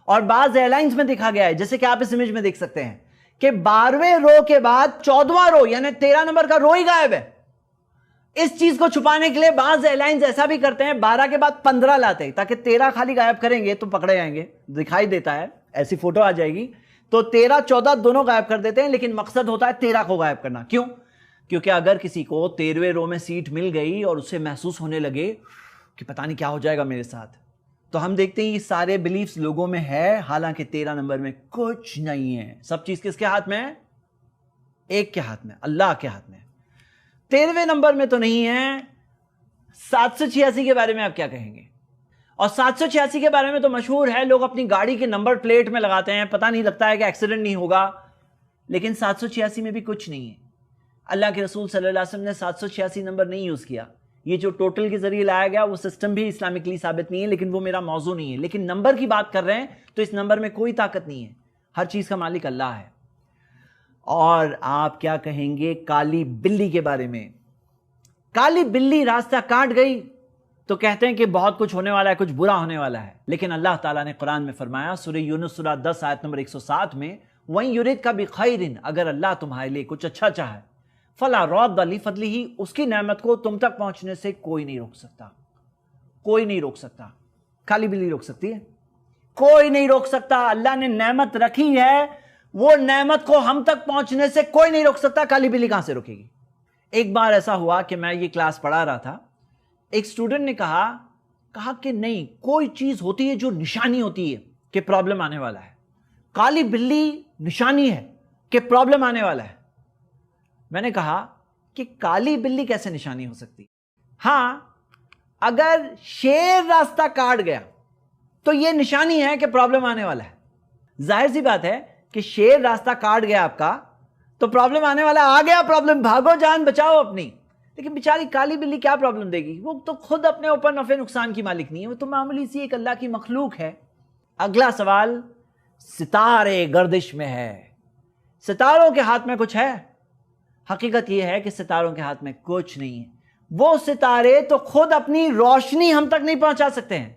اور بعض ایئر لائنز میں دیکھا گیا ہے, جیسے کہ آپ اس امیج میں دیکھ سکتے ہیں, کہ 12ویں رو کے بعد 14واں رو یعنی 13 نمبر کا رو ہی غائب ہے. اس چیز کو چھپانے کے لیے بعض ایئر لائنز ایسا بھی کرتے ہیں, 12 کے بعد 15 لاتے ہیں, تاکہ 13 خالی غائب کریں گے تو پکڑے جائیں گے, دکھائی دیتا ہے, ایسی فوٹو آ جائے گی, تو 13 14 دونوں غائب کر دیتے ہیں, لیکن مقصد ہوتا ہے 13 کو غائب کرنا. کیوں؟ کیونکہ اگر کسی کو 13ویں رو میں سیٹ مل گئی اور اسے محسوس ہونے لگے کہ پتہ نہیں کیا ہو جائے گا میرے ساتھ, تو ہم دیکھتے ہیں یہ سارے بلیفز لوگوں میں ہے, حالانکہ 13 نمبر میں کچھ نہیں ہے. سب چیز کس کے ہاتھ میں ہے؟ ایک کے ہاتھ میں, اللہ کے ہاتھ میں. 13ویں نمبر میں تو نہیں ہے. 786 کے بارے میں آپ کیا کہیں گے؟ اور 786 کے بارے میں تو مشہور ہے, لوگ اپنی گاڑی کے نمبر پلیٹ میں لگاتے ہیں, پتہ نہیں لگتا ہے کہ ایکسیڈنٹ نہیں ہوگا, لیکن 786 میں بھی کچھ نہیں ہے. اللہ کے رسول صلی اللہ علیہ وسلم نے 786 نمبر نہیں یوز کیا. یہ جو ٹوٹل کے ذریعے لایا گیا وہ سسٹم بھی اسلامکلی ثابت نہیں ہے, لیکن وہ میرا موضوع نہیں ہے. لیکن نمبر کی بات کر رہے ہیں تو اس نمبر میں کوئی طاقت نہیں ہے, ہر چیز کا مالک اللہ ہے. اور آپ کیا کہیں گے کالی بلی کے بارے میں؟ کالی بلی راستہ کاٹ گئی تو کہتے ہیں کہ بہت کچھ ہونے والا ہے, کچھ برا ہونے والا ہے. لیکن اللہ تعالیٰ نے قرآن میں فرمایا, سورہ یونس سورہ 10 آیت نمبر 107 میں, وَإِن يُرِدْكَ بِخَيْرٍ, اگر اللہ تمہارے لیے کچھ اچھا چاہے, فَلَا رَادَّ لِفَضْلِهِ, اس کی نعمت کو تم تک پہنچنے سے کوئی نہیں روک سکتا. کوئی نہیں روک سکتا. کالی بلی روک سکتی ہے؟ کوئی نہیں روک سکتا. اللہ نے نعمت رکھی ہے, وہ نعمت کو ہم تک پہنچنے سے کوئی نہیں روک سکتا. کالی بلی کہاں سے روکے گی؟ ایک بار ایسا ہوا کہ میں یہ کلاس پڑھا رہا تھا, ایک اسٹوڈنٹ نے کہا کہ نہیں, کوئی چیز ہوتی ہے جو نشانی ہوتی ہے کہ پرابلم آنے والا ہے. کالی بلی نشانی ہے کہ پرابلم آنے والا ہے. میں نے کہا کہ کالی بلی کیسے نشانی ہو سکتی؟ ہاں, اگر شیر راستہ کاٹ گیا تو یہ نشانی ہے کہ پرابلم آنے والا ہے. ظاہر سی بات ہے کہ شیر راستہ کاٹ گیا آپ کا تو پرابلم آنے والا, آ گیا پرابلم, بھاگو, جان بچاؤ اپنی. لیکن بیچاری کالی بلی کیا پرابلم دے گی؟ وہ تو خود اپنے اوپر نفع نقصان کی مالک نہیں ہے, وہ تو معمولی سی ایک اللہ کی مخلوق ہے. اگلا سوال, ستارے گردش میں ہے, ستاروں کے ہاتھ میں کچھ ہے؟ حقیقت یہ ہے کہ ستاروں کے ہاتھ میں کچھ نہیں ہے. وہ ستارے تو خود اپنی روشنی ہم تک نہیں پہنچا سکتے ہیں.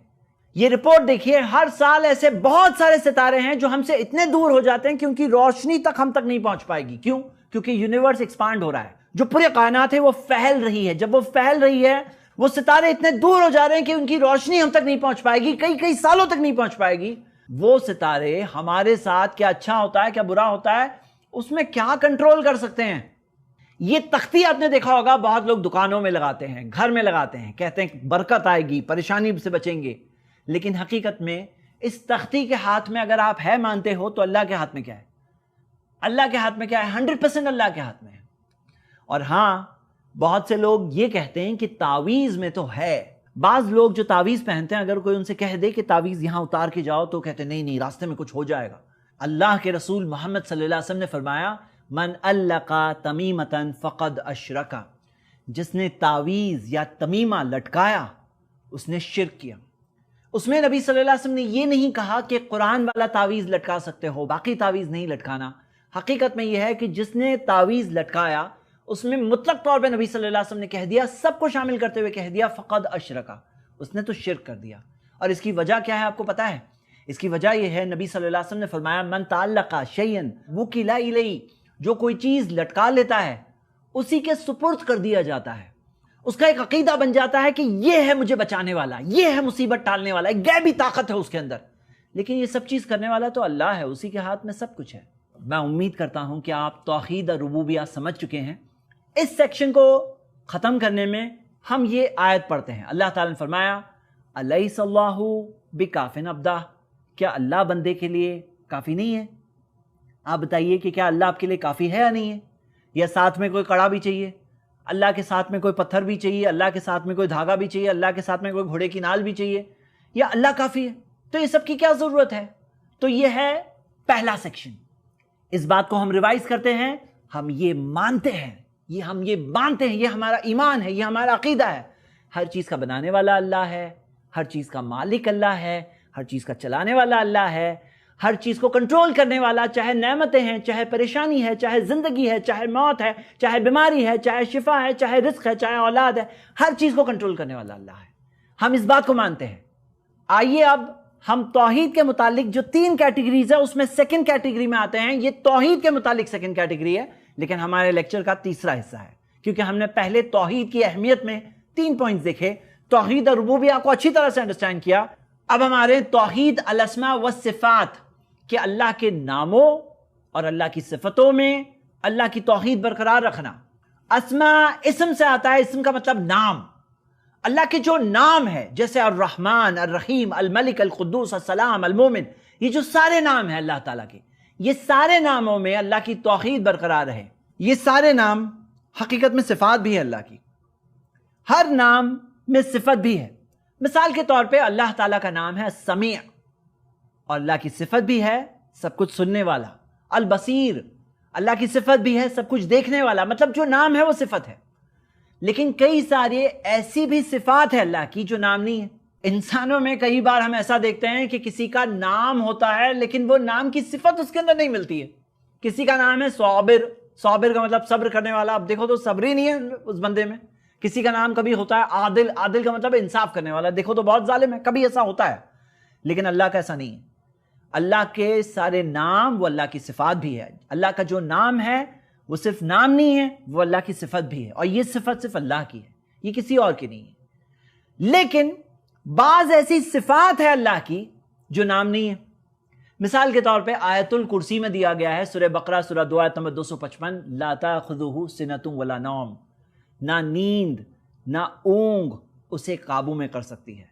یہ رپورٹ دیکھیے, ہر سال ایسے بہت سارے ستارے ہیں جو ہم سے اتنے دور ہو جاتے ہیں کہ ان کی روشنی تک ہم تک نہیں پہنچ پائے گی. کیوں؟ کیونکہ یونیورس ایکسپانڈ ہو رہا ہے, جو پوری کائنات ہے وہ پھیل رہی ہے. جب وہ پھیل رہی ہے, وہ ستارے اتنے دور ہو جا رہے ہیں کہ ان کی روشنی ہم تک نہیں پہنچ پائے گی, کئی سالوں تک نہیں پہنچ پائے گی. وہ ستارے ہمارے ساتھ کیا اچھا ہوتا ہے, کیا برا ہوتا ہے, اس میں کیا کنٹرول کر سکتے ہیں؟ یہ تختی آپ نے دیکھا ہوگا, بہت لوگ دکانوں میں لگاتے ہیں, گھر میں لگاتے ہیں, کہتے ہیں برکت آئے گی, پریشانی سے بچیں گے. لیکن حقیقت میں اس تختی کے ہاتھ میں اگر آپ ہے مانتے ہو تو اللہ کے ہاتھ میں کیا ہے؟ اللہ کے ہاتھ میں کیا ہے؟ 100% اللہ کے ہاتھ میں ہے. اور ہاں, بہت سے لوگ یہ کہتے ہیں کہ تعویذ میں تو ہے. بعض لوگ جو تعویذ پہنتے ہیں, اگر کوئی ان سے کہہ دے کہ تعویذ یہاں اتار کے جاؤ, تو کہتے ہیں نہیں, راستے میں کچھ ہو جائے گا. اللہ کے رسول محمد صلی اللہ علیہ وسلم نے فرمایا, من علقا تمیمتن فقد اشرکا, جس نے تعویذ یا تمیمہ لٹکایا اس نے شرک کیا. اس میں نبی صلی اللہ علیہ وسلم نے یہ نہیں کہا کہ قرآن والا تعویذ لٹکا سکتے ہو, باقی تعویذ نہیں لٹکانا. حقیقت میں یہ ہے کہ جس نے تعویذ لٹکایا اس میں مطلق طور پہ نبی صلی اللہ علیہ وسلم نے کہہ دیا, سب کو شامل کرتے ہوئے کہہ دیا, فقد اشرکا, اس نے تو شرک کر دیا. اور اس کی وجہ کیا ہے آپ کو پتا ہے؟ اس کی وجہ یہ ہے, نبی صلی اللہ علیہ وسلم نے فرمایا, من تعلق شیئا وکل الیہ, جو کوئی چیز لٹکا لیتا ہے اسی کے سپرد کر دیا جاتا ہے. اس کا ایک عقیدہ بن جاتا ہے کہ یہ ہے مجھے بچانے والا, یہ ہے مصیبت ٹالنے والا, ایک غیبی طاقت ہے اس کے اندر. لیکن یہ سب چیز کرنے والا تو اللہ ہے, اسی کے ہاتھ میں سب کچھ ہے. میں امید کرتا ہوں کہ آپ توحید اور ربوبیہ سمجھ چکے ہیں. اس سیکشن کو ختم کرنے میں ہم یہ آیت پڑھتے ہیں. اللہ تعالیٰ نے فرمایا, الیس اللہ بکافٍ عبدہ, کیا اللہ بندے کے لیے کافی نہیں ہے؟ آپ بتائیے کہ کیا اللہ آپ کے لیے کافی ہے یا نہیں ہے؟ یا ساتھ میں کوئی کڑا بھی چاہیے, اللہ کے ساتھ میں کوئی پتھر بھی چاہیے, اللہ کے ساتھ میں کوئی دھاگا بھی چاہیے, اللہ کے ساتھ میں کوئی گھوڑے کی نال بھی چاہیے, یا اللہ کافی ہے؟ تو یہ سب کی کیا ضرورت ہے؟ تو یہ ہے پہلا سیکشن. اس بات کو ہم ریوائز کرتے ہیں, ہم یہ مانتے ہیں, یہ ہمارا ایمان ہے, یہ ہمارا عقیدہ ہے. ہر چیز کا بنانے والا اللہ ہے, ہر چیز کا مالک اللہ ہے, ہر چیز کا چلانے والا اللہ ہے, ہر چیز کو کنٹرول کرنے والا, چاہے نعمتیں ہیں, چاہے پریشانی ہے, چاہے زندگی ہے, چاہے موت ہے, چاہے بیماری ہے, چاہے شفا ہے, چاہے رزق ہے, چاہے اولاد ہے, ہر چیز کو کنٹرول کرنے والا اللہ ہے. ہم اس بات کو مانتے ہیں. آئیے اب ہم توحید کے متعلق جو 3 کیٹیگریز ہے اس میں سیکنڈ کیٹیگری میں آتے ہیں. یہ توحید کے متعلق سیکنڈ کیٹیگری ہے, لیکن ہمارے لیکچر کا تیسرا حصہ ہے, کیونکہ ہم نے پہلے توحید کی اہمیت میں 3 پوائنٹس دیکھے, توحید اور ربوبیہ کو اچھی طرح سے انڈرسٹینڈ کیا. اب ہمارے توحید الاسماء والصفات, کہ اللہ کے ناموں اور اللہ کی صفتوں میں اللہ کی توحید برقرار رکھنا. اسماء اسم سے آتا ہے, اسم کا مطلب نام. اللہ کے جو نام ہے, جیسے الرحمن, الرحیم, الملک, القدوس, السلام, المومن, یہ جو سارے نام ہیں اللہ تعالیٰ کے, یہ سارے ناموں میں اللہ کی توحید برقرار رہے. یہ سارے نام حقیقت میں صفات بھی ہے اللہ کی, ہر نام میں صفت بھی ہے. مثال کے طور پہ اللہ تعالیٰ کا نام ہے السمیع, اور اللہ کی صفت بھی ہے سب کچھ سننے والا. البصیر, اللہ کی صفت بھی ہے سب کچھ دیکھنے والا. مطلب جو نام ہے وہ صفت ہے. لیکن کئی سارے ایسی بھی صفات ہے اللہ کی جو نام نہیں ہے. انسانوں میں کئی بار ہم ایسا دیکھتے ہیں کہ کسی کا نام ہوتا ہے لیکن وہ نام کی صفت اس کے اندر نہیں ملتی ہے. کسی کا نام ہے صابر, صابر کا مطلب صبر کرنے والا, اب دیکھو تو صبر ہی نہیں ہے اس بندے میں. کسی کا نام کبھی ہوتا ہے عادل, عادل کا مطلب انصاف کرنے والا, دیکھو تو بہت ظالم ہے, کبھی ایسا ہوتا ہے. لیکن اللہ کا ایسا نہیں ہے. اللہ کے سارے نام وہ اللہ کی صفات بھی ہے. اللہ کا جو نام ہے وہ صرف نام نہیں ہے, وہ اللہ کی صفت بھی ہے, اور یہ صفت صرف اللہ کی ہے, یہ کسی اور کی نہیں ہے. لیکن بعض ایسی صفات ہے اللہ کی جو نام نہیں ہے. مثال کے طور پہ آیت الکرسی میں دیا گیا ہے سورہ بقرہ سورہ 2 آیت نمبر 255 لا تاخذہ سنۃ ولا نوم، نہ نیند نہ اونگ اسے قابو میں کر سکتی ہے.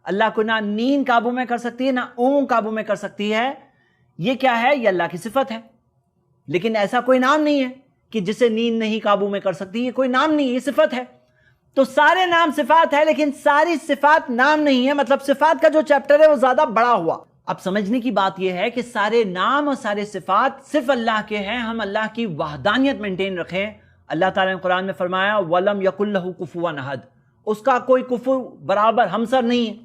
اللہ کو نہ نیند قابو میں کر سکتی ہے نہ اونگ قابو میں کر سکتی ہے. یہ کیا ہے؟ یہ اللہ کی صفت ہے. لیکن ایسا کوئی نام نہیں ہے کہ جسے نیند نہیں قابو میں کر سکتی. یہ کوئی نام نہیں ہے، یہ صفت ہے. تو سارے نام صفات ہے لیکن ساری صفات نام نہیں ہے. مطلب صفات کا جو چیپٹر ہے وہ زیادہ بڑا ہوا. اب سمجھنے کی بات یہ ہے کہ سارے نام اور سارے صفات صرف اللہ کے ہیں. ہم اللہ کی وحدانیت مینٹین رکھیں. اللہ تعالیٰ نے قرآن میں فرمایا وَلَمْ يَكُنْ لَهُ كُفُوًا أَحَدٌ، اس کا کوئی کفو برابر ہمسر نہیں ہے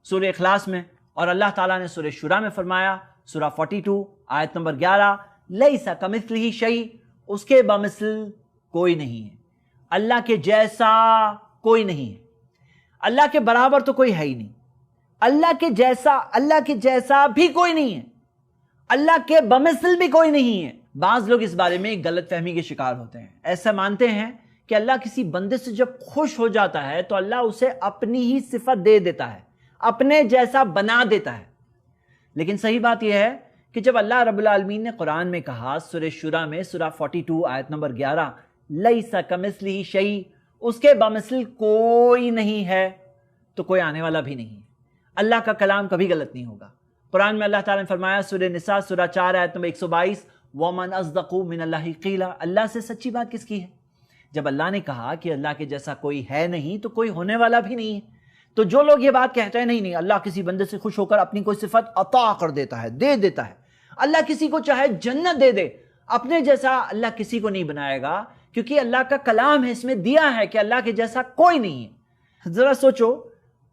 سورہ اخلاص میں. اور اللہ تعالیٰ نے سورہ شورى میں فرمایا سورہ 42 آیت نمبر 11 لَيْسَ كَمِثْلِهِ شَيْءٌ، اس کے بمثل کوئی نہیں ہے. اللہ کے جیسا کوئی نہیں ہے. اللہ کے برابر تو کوئی ہے ہی نہیں. اللہ کے جیسا بھی کوئی نہیں ہے. اللہ کے بمثل بھی کوئی نہیں ہے. بعض لوگ اس بارے میں ایک غلط فہمی کے شکار ہوتے ہیں. ایسا مانتے ہیں کہ اللہ کسی بندے سے جب خوش ہو جاتا ہے تو اللہ اسے اپنی ہی صفت دے دیتا ہے، اپنے جیسا بنا دیتا ہے. لیکن صحیح بات یہ ہے کہ جب اللہ رب العالمین نے قرآن میں کہا سورہ شورى میں سورہ 42 آیت نمبر 11 لیس کمثلہ شیء، اس کے بمثل کوئی نہیں ہے، تو کوئی آنے والا بھی نہیں ہے. اللہ کا کلام کبھی غلط نہیں ہوگا. قرآن میں اللہ تعالیٰ نے فرمایا سورہ نساء سورہ 4 آیت نمبر 122 وَمَنْ أَصْدَقُ مِنَ اللَّهِ قِيلًا، اللہ سے سچی بات کس کی ہے؟ جب اللہ نے کہا کہ اللہ کے جیسا کوئی ہے نہیں تو کوئی ہونے والا بھی نہیں ہے. تو جو لوگ یہ بات کہتے ہیں نہیں اللہ کسی بندے سے خوش ہو کر اپنی کوئی صفت عطا کر دیتا ہے، دے دیتا ہے، اللہ کسی کو چاہے جنت دے دے، اپنے جیسا اللہ کسی کو نہیں بنائے گا، کیونکہ اللہ کا کلام ہے اس میں دیا ہے کہ اللہ کے جیسا کوئی نہیں ہے. ذرا سوچو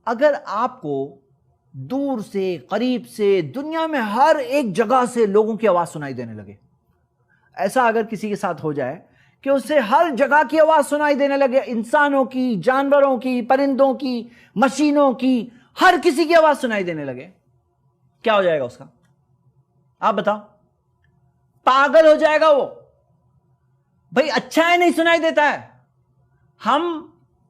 اگر آپ کو دور سے قریب سے دنیا میں ہر ایک جگہ سے لوگوں کی آواز سنائی دینے لگے، ایسا اگر کسی کے ساتھ ہو جائے کہ اسے ہر جگہ کی آواز سنائی دینے لگے، انسانوں کی، جانوروں کی، پرندوں کی، مشینوں کی، ہر کسی کی آواز سنائی دینے لگے، کیا ہو جائے گا اس کا؟ آپ بتاؤ. پاگل ہو جائے گا وہ. بھائی اچھا ہے نہیں سنائی دیتا ہے، ہم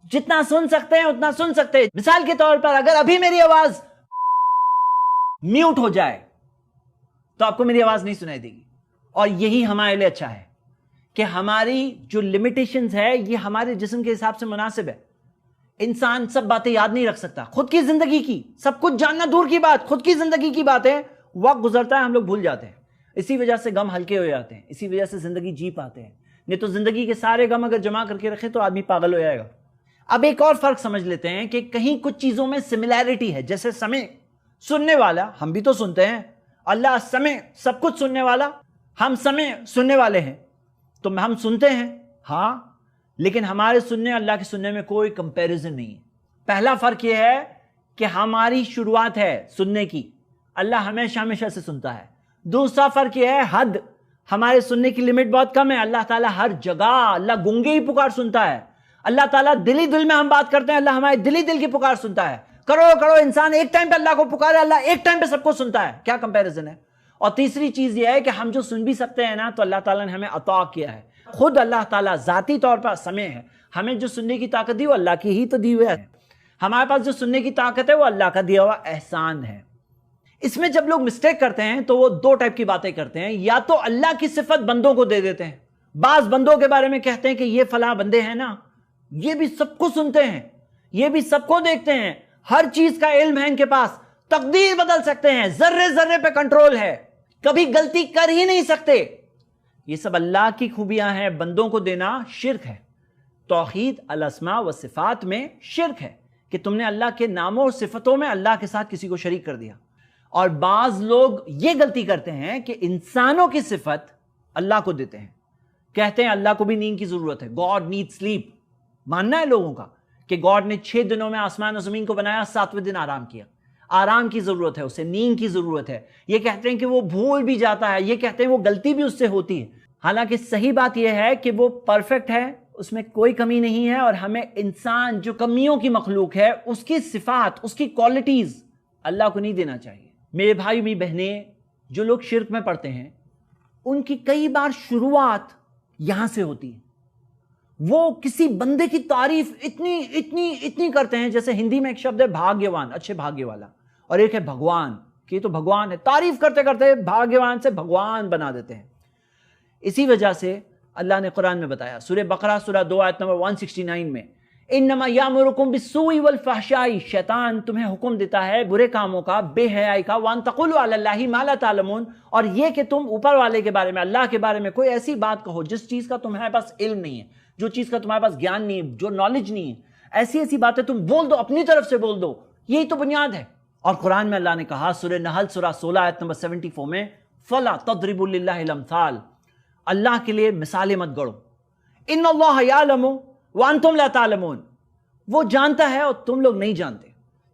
جتنا سن سکتے ہیں اتنا سن سکتے ہیں. مثال کے طور پر اگر ابھی میری آواز میوٹ ہو جائے تو آپ کو میری آواز نہیں سنائی دے گی. اور یہی ہمارے لیے اچھا ہے کہ ہماری جو لمیٹیشنز ہے یہ ہمارے جسم کے حساب سے مناسب ہے. انسان سب باتیں یاد نہیں رکھ سکتا، خود کی زندگی کی سب کچھ جاننا دور کی بات، خود کی زندگی کی باتیں وقت گزرتا ہے ہم لوگ بھول جاتے ہیں. اسی وجہ سے غم ہلکے ہو جاتے ہیں، اسی وجہ سے زندگی جی پاتے ہیں. نہیں تو زندگی کے سارے غم اگر جمع کر کے رکھے تو آدمی پاگل ہو جائے گا. اب ایک اور فرق سمجھ لیتے ہیں کہ کہیں کچھ چیزوں میں سملیرٹی ہے، جیسے سمع، سننے والا، ہم بھی تو سنتے ہیں. اللہ سمع، سب کچھ سننے والا، ہم سمع سننے والے ہیں تو ہم سنتے ہیں ہاں، لیکن ہمارے سننے اللہ کے سننے میں کوئی کمپیریزن نہیں ہے. پہلا فرق یہ ہے کہ ہماری شروعات ہے سننے کی، اللہ ہمیشہ ہمیشہ سے سنتا ہے. دوسرا فرق یہ ہے حد، ہمارے سننے کی لمٹ بہت کم ہے. اللہ تعالیٰ ہر جگہ، اللہ گونگے ہی پکار سنتا ہے. اللہ تعالیٰ دلی دل میں ہم بات کرتے ہیں، اللہ ہمارے دلی دل کی پکار سنتا ہے. کروڑوں انسان ایک ٹائم پہ اللہ کو پکارے، اللہ ایک ٹائم پہ سب کو سنتا ہے. کیا کمپیریزن ہے؟ اور تیسری چیز یہ ہے کہ ہم جو سن بھی سکتے ہیں نا تو اللہ تعالیٰ نے ہمیں عطا کیا ہے. خود اللہ تعالیٰ ذاتی طور پر سمع ہے، ہمیں جو سننے کی طاقت دی وہ اللہ کی ہی تو دی ہوئی ہے. ہمارے پاس جو سننے کی طاقت ہے وہ اللہ کا دیا ہوا احسان ہے. اس میں جب لوگ مسٹیک کرتے ہیں تو وہ دو ٹائپ کی باتیں کرتے ہیں. یا تو اللہ کی صفت بندوں کو دے دیتے ہیں. بعض بندوں کے بارے میں کہتے ہیں کہ یہ فلاں بندے ہیں نا، یہ بھی سب کو سنتے ہیں، یہ بھی سب کو دیکھتے ہیں، ہر چیز کا علم ہے ان کے پاس، تقدیر بدل سکتے ہیں، ذرے ذرے پہ کنٹرول ہے، کبھی غلطی کر ہی نہیں سکتے. یہ سب اللہ کی خوبیاں ہیں، بندوں کو دینا شرک ہے. توحید الاسماء و صفات میں شرک ہے کہ تم نے اللہ کے ناموں اور صفتوں میں اللہ کے ساتھ کسی کو شریک کر دیا. اور بعض لوگ یہ غلطی کرتے ہیں کہ انسانوں کی صفت اللہ کو دیتے ہیں، کہتے ہیں اللہ کو بھی نیند کی ضرورت ہے، گاڈ نیڈ سلیپ. ماننا ہے لوگوں کا کہ گاڈ نے 6 دنوں میں آسمان و زمین کو بنایا، 7ویں دن آرام کیا. آرام کی ضرورت ہے اسے، نیند کی ضرورت ہے. یہ کہتے ہیں کہ وہ بھول بھی جاتا ہے، یہ کہتے ہیں وہ غلطی بھی اس سے ہوتی ہے. حالانکہ صحیح بات یہ ہے کہ وہ پرفیکٹ ہے، اس میں کوئی کمی نہیں ہے. اور ہمیں انسان جو کمیوں کی مخلوق ہے اس کی صفات، اس کی کوالٹیز اللہ کو نہیں دینا چاہیے. میرے بھائی میری بہنیں، جو لوگ شرک میں پڑتے ہیں ان کی کئی بار شروعات یہاں سے ہوتی ہے. وہ کسی بندے کی تعریف اتنی اتنی اتنی کرتے ہیں، جیسے ہندی میں ایک شبد ہے بھاگیوان، اچھے بھاگیہ والا، اور ایک ہے بھگوان، کہ یہ تو بھگوان ہے، تعریف کرتے کرتے بھاگیوان سے بھگوان بنا دیتے ہیں۔ اسی وجہ سے اللہ نے قرآن میں بتایا، سورہ بقرہ سورہ 2 آیت نمبر 169 میں، انما یامرکم بالسوء والفحشاء، شیطان تمہیں حکم دیتا ہے برے کاموں کا، بے حیائی کا، وان تقولوا علی اللہ ما لا تعلمون، اور یہ کہ تم اوپر والے کے بارے میں، اللہ کے بارے میں کوئی ایسی بات کہو جس چیز کا تمہارے پاس علم نہیں ہے، جو چیز کا تمہارے پاس گیان نہیں ہے، جو نالج نہیں ہے، ایسی ایسی باتیں تم بول دو، اپنی طرف سے بول دو، یہی تو بنیاد ہے۔ اور قرآن میں اللہ نے کہا سورہ نحل سورہ 16 آیت نمبر 74 میں، فلا تضربوا للہ الامثال، اللہ کے لیے مثالیں مت گڑو، ان اللہ یعلم وانتم لا تعلمون، وہ جانتا ہے اور تم لوگ نہیں جانتے،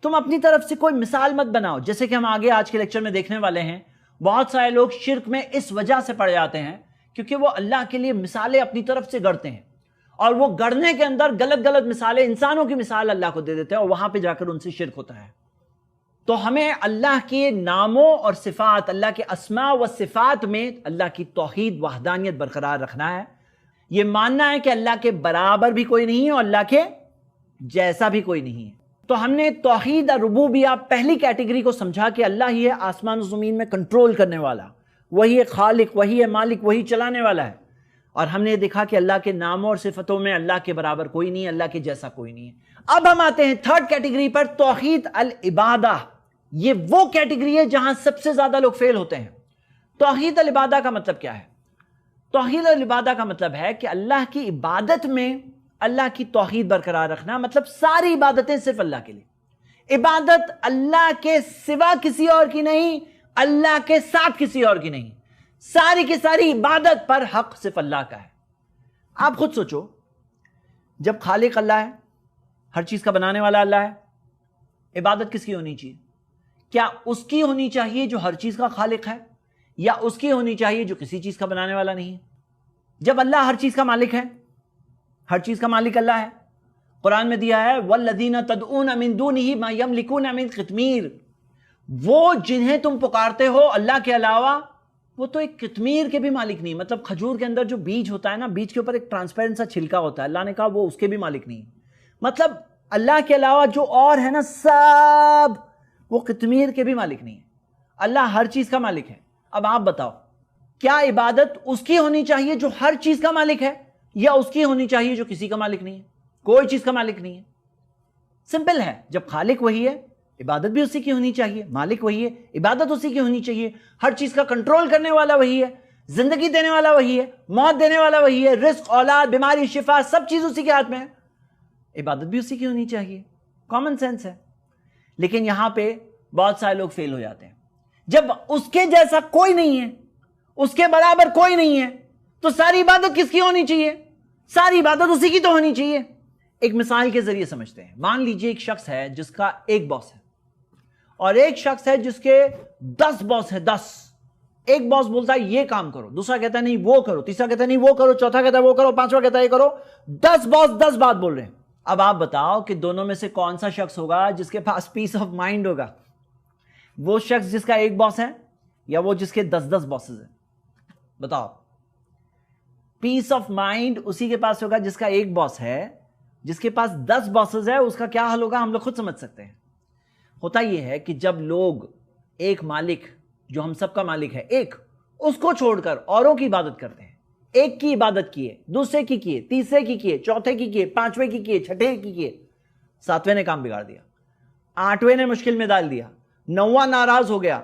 تم اپنی طرف سے کوئی مثال مت بناؤ۔ جیسے کہ ہم آگے آج کے لیکچر میں دیکھنے والے ہیں، بہت سارے لوگ شرک میں اس وجہ سے پڑ جاتے ہیں کیونکہ وہ اللہ کے لیے مثالیں اپنی طرف سے گڑتے ہیں، اور وہ گڑنے کے اندر غلط غلط مثالیں، انسانوں کی مثال اللہ کو دے دیتے ہیں، اور وہاں پہ جا کر ان سے شرک ہوتا ہے۔ تو ہمیں اللہ کے ناموں اور صفات، اللہ کے اسماء و صفات میں اللہ کی توحید وحدانیت برقرار رکھنا ہے، یہ ماننا ہے کہ اللہ کے برابر بھی کوئی نہیں ہے اور اللہ کے جیسا بھی کوئی نہیں ہے۔ تو ہم نے توحید ربوبیہ پہلی کیٹیگری کو سمجھا کہ اللہ ہی ہے آسمان و زمین میں کنٹرول کرنے والا، وہی ہے خالق، وہی ہے مالک، وہی چلانے والا ہے، اور ہم نے دیکھا کہ اللہ کے ناموں اور صفتوں میں اللہ کے برابر کوئی نہیں ہے، اللہ کے جیسا کوئی نہیں ہے۔ اب ہم آتے ہیں تھرڈ کیٹیگری پر، توحید العبادہ۔ یہ وہ کیٹیگری ہے جہاں سب سے زیادہ لوگ فیل ہوتے ہیں۔ توحید العبادہ کا مطلب کیا ہے؟ توحید العبادہ کا مطلب ہے کہ اللہ کی عبادت میں اللہ کی توحید برقرار رکھنا، مطلب ساری عبادتیں صرف اللہ کے لیے، عبادت اللہ کے سوا کسی اور کی نہیں، اللہ کے ساتھ کسی اور کی نہیں، ساری کی ساری عبادت پر حق صرف اللہ کا ہے۔ آپ خود سوچو، جب خالق اللہ ہے، ہر چیز کا بنانے والا اللہ ہے، عبادت کس کی ہونی چاہیے؟ کیا اس کی ہونی چاہیے جو ہر چیز کا خالق ہے، یا اس کی ہونی چاہیے جو کسی چیز کا بنانے والا نہیں ہے؟ جب اللہ ہر چیز کا مالک ہے، ہر چیز کا مالک اللہ ہے، قرآن میں دیا ہے وَالَّذِينَ تَدْعُونَ مِن دُونِهِ مَا يَمْلِكُونَ مِن قِطْمِيرٍ، وہ جنہیں تم پکارتے ہو اللہ کے علاوہ، وہ تو ایک قطمیر کے بھی مالک نہیں، مطلب کھجور کے اندر جو بیج ہوتا ہے نا، بیج کے اوپر ایک ٹرانسپیرنٹ سا چھلکا ہوتا ہے، اللہ نے کہا وہ اس کے بھی مالک نہیں، مطلب اللہ کے علاوہ جو اور ہے نا سب، وہ قطمیر کے بھی مالک نہیں ہے، اللہ ہر چیز کا مالک ہے۔ اب آپ بتاؤ، کیا عبادت اس کی ہونی چاہیے جو ہر چیز کا مالک ہے، یا اس کی ہونی چاہیے جو کسی کا مالک نہیں ہے، کوئی چیز کا مالک نہیں ہے؟ سمپل ہے، جب خالق وہی ہے عبادت بھی اسی کی ہونی چاہیے، مالک وہی ہے عبادت اسی کی ہونی چاہیے، ہر چیز کا کنٹرول کرنے والا وہی ہے، زندگی دینے والا وہی ہے، موت دینے والا وہی ہے، رزق، اولاد، بیماری، شفا، سب چیز اسی کے ہاتھ میں ہے، عبادت بھی اسی کی ہونی چاہیے، کامن سینس ہے۔ لیکن یہاں پہ بہت سارے لوگ فیل ہو جاتے ہیں، جب اس کے جیسا کوئی نہیں ہے، اس کے برابر کوئی نہیں ہے، تو ساری عبادت کس کی ہونی چاہیے؟ ساری عبادت اسی کی تو ہونی چاہیے۔ ایک مثال کے ذریعے سمجھتے ہیں، مان لیجئے ایک شخص ہے جس کا ایک باس ہے، اور ایک شخص ہے جس کے 10 باس ہے، 10۔ ایک باس بولتا ہے یہ کام کرو، دوسرا کہتا ہے نہیں وہ کرو، تیسرا کہتا ہے نہیں وہ کرو، چوتھا کہتا ہے وہ کرو، پانچواں کہتا ہے یہ کرو، 10 باس 10 بات بول رہے ہیں۔ اب آپ بتاؤ کہ دونوں میں سے کون سا شخص ہوگا جس کے پاس پیس آف مائنڈ ہوگا؟ وہ شخص جس کا ایک باس ہے، یا وہ جس کے 10 باسز ہیں؟ بتاؤ۔ پیس آف مائنڈ اسی کے پاس ہوگا جس کا ایک باس ہے، جس کے پاس 10 باسز ہے، اس کا کیا حل ہوگا ہم لوگ خود سمجھ سکتے ہیں۔ ہوتا یہ ہے کہ جب لوگ ایک مالک جو ہم سب کا مالک ہے، ایک، اس کو چھوڑ کر اوروں کی عبادت کرتے ہیں، ایک کی عبادت کیے، دوسرے کی کیے، تیسرے کی کیے، چوتھے کی کیے، پانچویں کی کیے، چھٹے کی کیے، ساتویں نے کام بگاڑ دیا، آٹھویں نے مشکل میں ڈال دیا، نواں ناراض ہو گیا،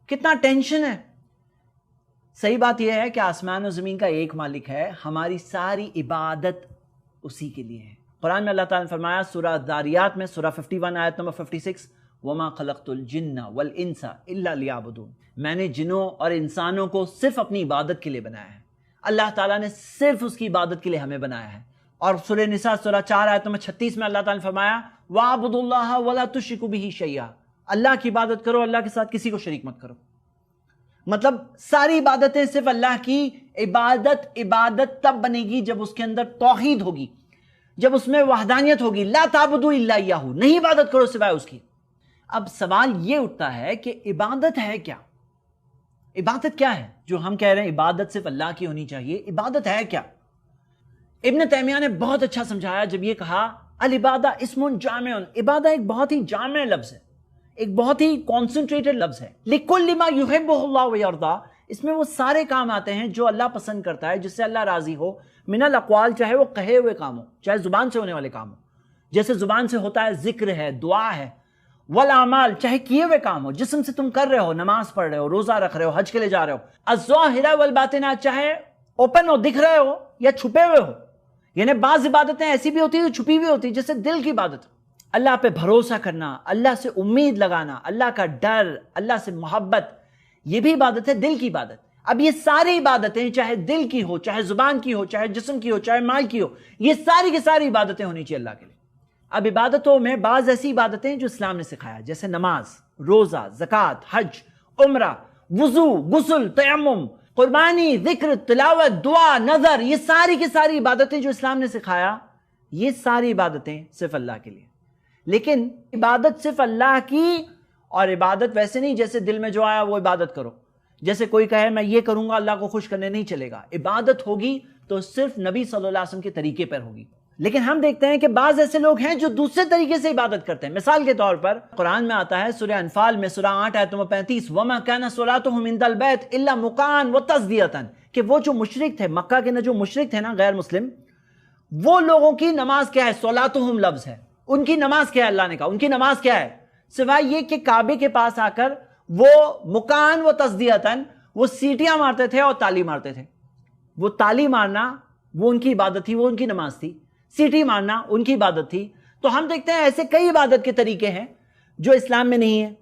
کتنا ٹینشن ہے۔ صحیح بات یہ ہے کہ آسمان و زمین کا ایک مالک ہے، ہماری ساری عبادت اسی کے لیے ہے۔ قرآن میں اللہ تعالیٰ نے فرمایا سورہ ذاریات میں سورہ 51 آیت نمبر 56، وَمَا خَلَقْتُ الْجِنَّ وَالْإِنسَ إِلَّا لِيَعْبُدُونَ، میں نے جنوں اور انسانوں کو صرف اپنی عبادت کے لیے بنایا ہے۔ اللہ تعالیٰ نے صرف اس کی عبادت کے لیے ہمیں بنایا ہے۔ اور سورہ نساء سورہ 4 آیت نمبر 36 میں اللہ تعالیٰ نے فرمایا وَاعْبُدُوا اللَّهَ وَلَا تُشْرِكُوا بِهِ شَيْئًا، اللہ کی عبادت کرو، اللہ کے ساتھ کسی کو شریک مت کرو۔ مطلب ساری عبادتیں صرف اللہ کی، عبادت تب بنے گی جب اس کے اندر توحید ہوگی، جب اس میں وحدانیت ہوگی، لا تعبدوا الا اياه، نہیں عبادت کرو سوائے اس کی۔ اب سوال یہ اٹھتا ہے کہ عبادت ہے کیا؟ عبادت کیا ہے جو ہم کہہ رہے ہیں عبادت صرف اللہ کی ہونی چاہیے؟ عبادت ہے کیا؟ ابن تیمیہ نے بہت اچھا سمجھایا جب یہ کہا العبادہ اسم جامع، عبادہ ایک بہت ہی جامع لفظ ہے، ایک بہت ہی کانسنٹریٹڈ لفظ ہے. لکل ما یحبہ اللہ ویرضا، اس میں وہ سارے کام آتے ہیں جو اللہ پسند کرتا ہے، جس سے اللہ راضی ہو. من الاقوال، چاہے وہ کہے ہوئے کام ہو، چاہے زبان سے ہونے والے کام ہو، جیسے زبان سے ہوتا ہے ذکر ہے، دعا ہے. والاعمال، چاہے کیے ہوئے کام ہو، جسم سے تم کر رہے ہو، نماز پڑھ رہے ہو، روزہ رکھ رہے ہو، حج کے لیے جا رہے ہو. الظاہرہ والباطنہ، چاہے اوپن ہو، دکھ رہے ہو یا چھپے ہوئے ہو. یعنی بعض عبادتیں ایسی بھی ہوتی ہیں جو چھپی ہوئی ہوتی ہیں، جیسے دل کی عبادت، اللہ پہ بھروسہ کرنا، اللہ سے امید لگانا، اللہ کا ڈر، اللہ سے محبت، یہ بھی عبادت ہے، دل کی عبادت. اب یہ ساری عبادتیں چاہے دل کی ہو، چاہے زبان کی ہو، چاہے جسم کی ہو، چاہے مال کی ہو، یہ ساری کی ساری عبادتیں ہونی چاہیے اللہ کے لیے. اب عبادتوں میں بعض ایسی عبادتیں ہیں جو اسلام نے سکھایا، جیسے نماز، روزہ، زکوٰۃ، حج، عمرہ، وضو، غسل، تیمم، قربانی، ذکر، تلاوت، دعا، نظر، یہ ساری کی ساری عبادتیں جو اسلام نے سکھایا، یہ ساری عبادتیں صرف اللہ کے لیے. لیکن عبادت صرف اللہ کی، اور عبادت ویسے نہیں جیسے دل میں جو آیا وہ عبادت کرو. جیسے کوئی کہے میں یہ کروں گا اللہ کو خوش کرنے، نہیں چلے گا. عبادت ہوگی تو صرف نبی صلی اللہ علیہ وسلم کے طریقے پر ہوگی. لیکن ہم دیکھتے ہیں کہ بعض ایسے لوگ ہیں جو دوسرے طریقے سے عبادت کرتے ہیں. مثال کے طور پر قرآن میں آتا ہے سورہ انفال میں سورہ 8 آیت نمبر 35، وَمَا كَانَ صَلَاتُهُمْ عِندَ الْبَيْتِ إِلَّا مُقَاءً وَتَصْدِيَةً، کہ وہ جو مشرک تھے مکہ کے، جو مشرک تھے نا، غیر مسلم، وہ لوگوں کی نماز کیا ہے؟ صلاتہم لفظ ہے. ان کی نماز کیا ہے؟ اللہ نے کہا ان کی نماز کیا ہے؟ سوائے یہ کہ کعبے کے پاس آ کر وہ مکان و تصدیتاً وہ سیٹیاں مارتے تھے اور تالی مارتے تھے. وہ تالی مارنا وہ ان کی عبادت تھی، وہ ان کی نماز تھی. سیٹی مارنا ان کی عبادت تھی. تو ہم دیکھتے ہیں ایسے کئی عبادت کے طریقے ہیں جو اسلام میں نہیں ہیں.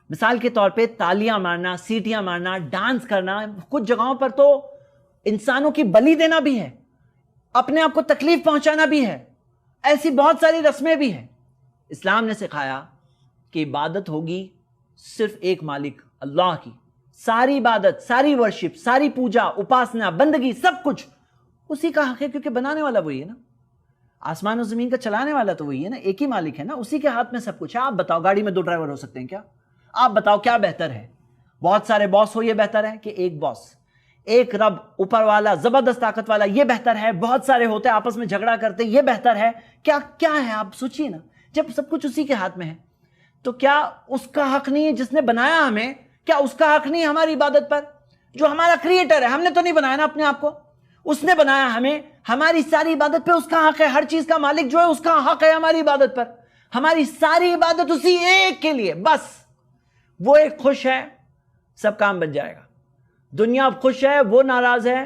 مثال کے طور پہ تالیاں مارنا، سیٹیاں مارنا، ڈانس کرنا، کچھ جگہوں پر تو انسانوں کی بلی دینا بھی ہے، اپنے آپ کو تکلیف پہنچانا بھی ہے. ایسی بہت ساری رسمیں بھی ہیں. اسلام نے سکھایا کہ عبادت ہوگی صرف ایک مالک اللہ کی. ساری عبادت، ساری ورشپ، ساری پوجا، اپاسنا، بندگی، سب کچھ اسی کا حق ہے، کیونکہ بنانے والا وہی ہے نا. آسمان و زمین کا چلانے والا تو وہی ہے نا، ایک ہی مالک ہے نا، اسی کے ہاتھ میں سب کچھ ہے. آپ بتاؤ گاڑی میں 2 ڈرائیور ہو سکتے ہیں کیا؟ آپ بتاؤ کیا بہتر ہے؟ بہت سارے باس ہو یہ بہتر ہے کہ ایک باس، ایک رب اوپر والا زبردست طاقت والا یہ بہتر ہے؟ بہت سارے ہوتے آپس میں جھگڑا کرتے یہ بہتر ہے؟ کیا ہے؟ آپ سوچئے نا. جب سب کچھ اسی کے ہاتھ میں ہے تو کیا اس کا حق نہیں ہے جس نے بنایا ہمیں؟ کیا اس کا حق نہیں ہے ہماری عبادت پر؟ جو ہمارا کریٹر ہے، ہم نے تو نہیں بنایا نا اپنے آپ کو، اس نے بنایا ہمیں. ہماری ساری عبادت پہ اس کا حق ہے. ہر چیز کا مالک جو ہے اس کا حق ہے ہماری عبادت پر. ہماری ساری عبادت اسی ایک کے لیے بس. وہ ایک خوش ہے، سب کام بن جائے گا. دنیا خوش ہے، وہ ناراض ہے،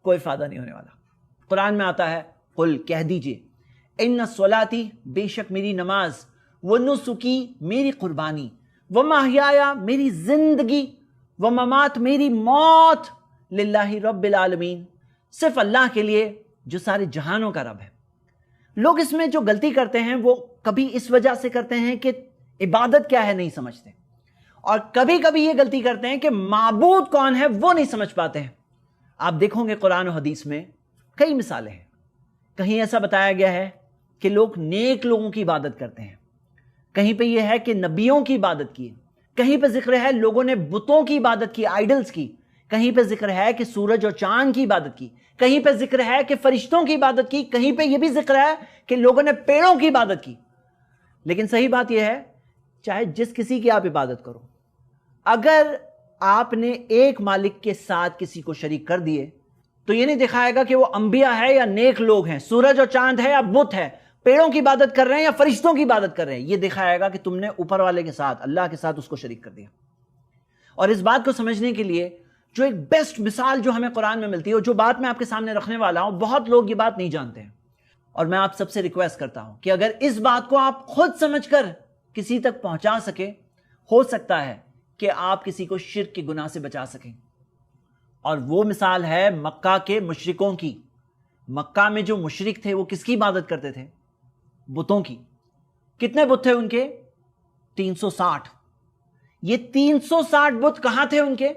کوئی فائدہ نہیں ہونے والا. قرآن میں آتا ہے قل، کہہ دیجئے، ان صلاتی، بے شک میری نماز، ونسکی، میری قربانی، ومحیایا، میری زندگی، وممات، میری موت، للہ رب العالمین، صرف اللہ کے لیے جو سارے جہانوں کا رب ہے. لوگ اس میں جو غلطی کرتے ہیں وہ کبھی اس وجہ سے کرتے ہیں کہ عبادت کیا ہے نہیں سمجھتے، اور کبھی کبھی یہ غلطی کرتے ہیں کہ معبود کون ہے وہ نہیں سمجھ پاتے ہیں. آپ دیکھو گے قرآن و حدیث میں کئی مثالیں ہیں. کہیں ایسا بتایا گیا ہے کہ لوگ نیک لوگوں کی عبادت کرتے ہیں، کہیں پہ یہ ہے کہ نبیوں کی عبادت کی، کہیں پہ ذکر ہے لوگوں نے بتوں کی عبادت کی، آئیڈلز کی، کہیں پہ ذکر ہے کہ سورج اور چاند کی عبادت کی، کہیں پہ ذکر ہے کہ فرشتوں کی عبادت کی، کہیں پہ یہ بھی ذکر ہے کہ لوگوں نے پیڑوں کی عبادت کی. لیکن صحیح بات یہ ہے چاہے جس کسی کی آپ عبادت کرو، اگر آپ نے ایک مالک کے ساتھ کسی کو شریک کر دیے تو یہ نہیں دکھائے گا کہ وہ انبیاء ہے یا نیک لوگ ہیں، سورج اور چاند ہے یا بت ہے، پیڑوں کی عبادت کر رہے ہیں یا فرشتوں کی عبادت کر رہے ہیں. یہ دکھائے گا کہ تم نے اوپر والے کے ساتھ، اللہ کے ساتھ اس کو شریک کر دیا. اور اس بات کو سمجھنے کے لیے جو ایک بیسٹ مثال جو ہمیں قرآن میں ملتی ہے، اور جو بات میں آپ کے سامنے رکھنے والا ہوں، بہت لوگ یہ بات نہیں جانتے ہیں، اور میں آپ سب سے ریکویسٹ کرتا ہوں کہ اگر اس بات کو آپ خود سمجھ کر کسی تک پہنچا سکے، ہو سکتا ہے کہ آپ کسی کو شرک کے گناہ سے بچا سکیں. اور وہ مثال ہے مکہ کے مشرکوں کی. مکہ میں جو مشرک تھے وہ کس کی عبادت کرتے تھے؟ بتوں کی. کتنے بت تھے ان کے؟ 360. یہ 360 بت کہاں تھے ان کے؟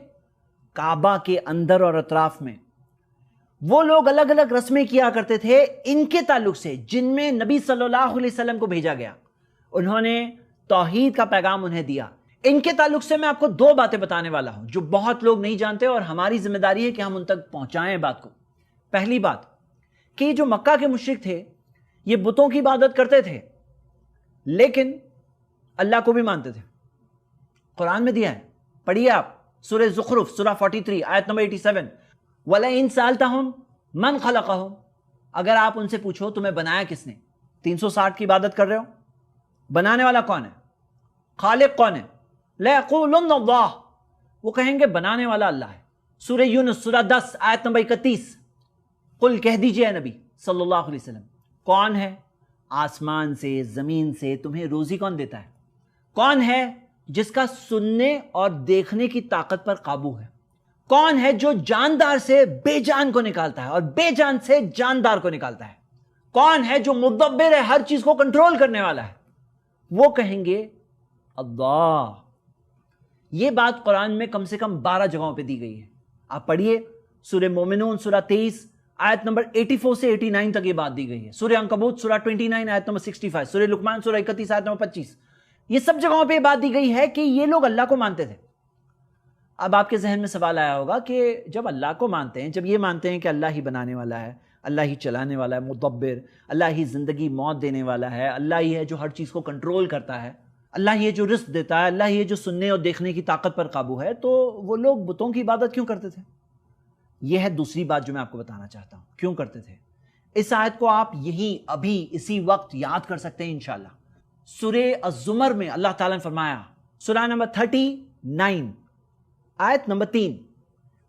کعبہ کے اندر اور اطراف میں. وہ لوگ الگ الگ رسمیں کیا کرتے تھے ان کے تعلق سے جن میں نبی صلی اللہ علیہ وسلم کو بھیجا گیا. انہوں نے توحید کا پیغام انہیں دیا. ان کے تعلق سے میں آپ کو 2 باتیں بتانے والا ہوں جو بہت لوگ نہیں جانتے، اور ہماری ذمہ داری ہے کہ ہم ان تک پہنچائیں بات کو. پہلی بات کہ جو مکہ کے مشرک تھے یہ بتوں کی عبادت کرتے تھے لیکن اللہ کو بھی مانتے تھے. قرآن میں دیا ہے, پڑھیے آپ, سورہ زخرف سورہ 43 آیت نمبر 87, وَلَئِن سَأَلْتَهُمْ مَنْ خَلَقَهُمْ, اگر آپ ان سے پوچھو تمہیں بنایا کس نے, 360 کی عبادت کر رہے ہو, بنانے والا کون ہے, خالق کون ہے, لَيَقُولُنَّ اللَّهُ, وہ کہیں گے بنانے والا اللہ ہے. سورہ یونس سورہ 10 آیت نمبر 31, قل کہہ دیجئے نبی صلی اللہ علیہ وسلم, کون ہے آسمان سے زمین سے تمہیں روزی کون دیتا ہے, کون ہے جس کا سننے اور دیکھنے کی طاقت پر قابو ہے, کون ہے جو جاندار سے بے جان کو نکالتا ہے اور بے جان سے جاندار کو نکالتا ہے, کون ہے جو مدبر ہے, ہر چیز کو کنٹرول کرنے والا ہے. وہ کہیں گے اللہ. یہ بات قرآن میں کم سے کم 12 جگہوں پہ دی گئی ہے. آپ پڑھیے سورہ مومنون سورہ 23 آیت نمبر 84 سے 89 تک یہ بات دی گئی ہے, سورہ عنکبوت سورہ 29 آیت نمبر 65, سورہ لقمان سورہ 31 آیت نمبر 25. یہ سب جگہوں پہ یہ بات دی گئی ہے کہ یہ لوگ اللہ کو مانتے تھے. اب آپ کے ذہن میں سوال آیا ہوگا کہ جب اللہ کو مانتے ہیں, جب یہ مانتے ہیں کہ اللہ ہی بنانے والا ہے, اللہ ہی چلانے والا ہے, مدبر, اللہ ہی زندگی موت دینے والا ہے, اللہ ہی ہے جو ہر چیز کو کنٹرول کرتا ہے, اللہ ہی ہے جو رزق دیتا ہے, اللہ ہی ہے جو سننے اور دیکھنے کی طاقت پر قابو ہے, تو وہ لوگ بتوں کی عبادت کیوں کرتے تھے؟ یہ ہے دوسری بات جو میں آپ کو بتانا چاہتا ہوں, کیوں کرتے تھے. اس آیت کو آپ یہی ابھی اسی وقت یاد کر سکتے ہیں انشاءاللہ. سورہ الزمر میں اللہ تعالیٰ نے فرمایا, سورہ نمبر 39 آیت نمبر 3,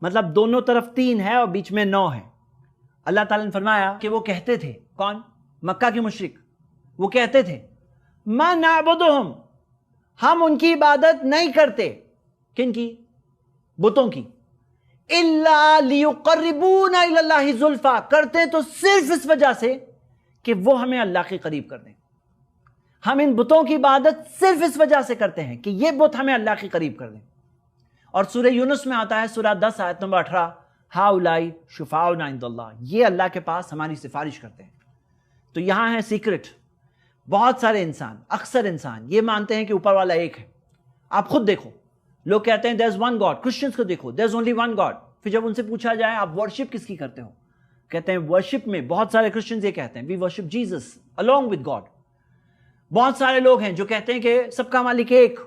مطلب دونوں طرف 3 ہے اور بیچ میں 9 ہے. اللہ تعالیٰ نے فرمایا کہ وہ کہتے تھے, کون؟ مکہ کے مشرک. وہ کہتے تھے ما نعبدہم, ہم ان کی عبادت نہیں کرتے. کن کی؟ بتوں کی. الا لیقربونا الی اللہ زلفا, کرتے تو صرف اس وجہ سے کہ وہ ہمیں اللہ کے قریب کر دیں. ہم ان بتوں کی عبادت صرف اس وجہ سے کرتے ہیں کہ یہ بت ہمیں اللہ کے قریب کر دیں. اور سورہ یونس میں آتا ہے سورہ 10 آیت نمبر 18, ہاؤلائی شفاعنا عند اللہ, یہ اللہ کے پاس ہماری سفارش کرتے ہیں. تو یہاں ہے سیکرٹ. بہت سارے انسان, اکثر انسان یہ مانتے ہیں کہ اوپر والا ایک ہے. آپ خود دیکھو, لوگ کہتے ہیں there is one God. Christians کو دیکھو, there is only one God. پھر جب ان سے پوچھا جائے آپ ورشپ کس کی کرتے ہو, کہتے ہیں ورشپ میں, بہت سارے کرسچنز یہ کہتے ہیں we worship Jesus along with God. بہت سارے لوگ ہیں جو کہتے ہیں کہ سب کا مالک ایک,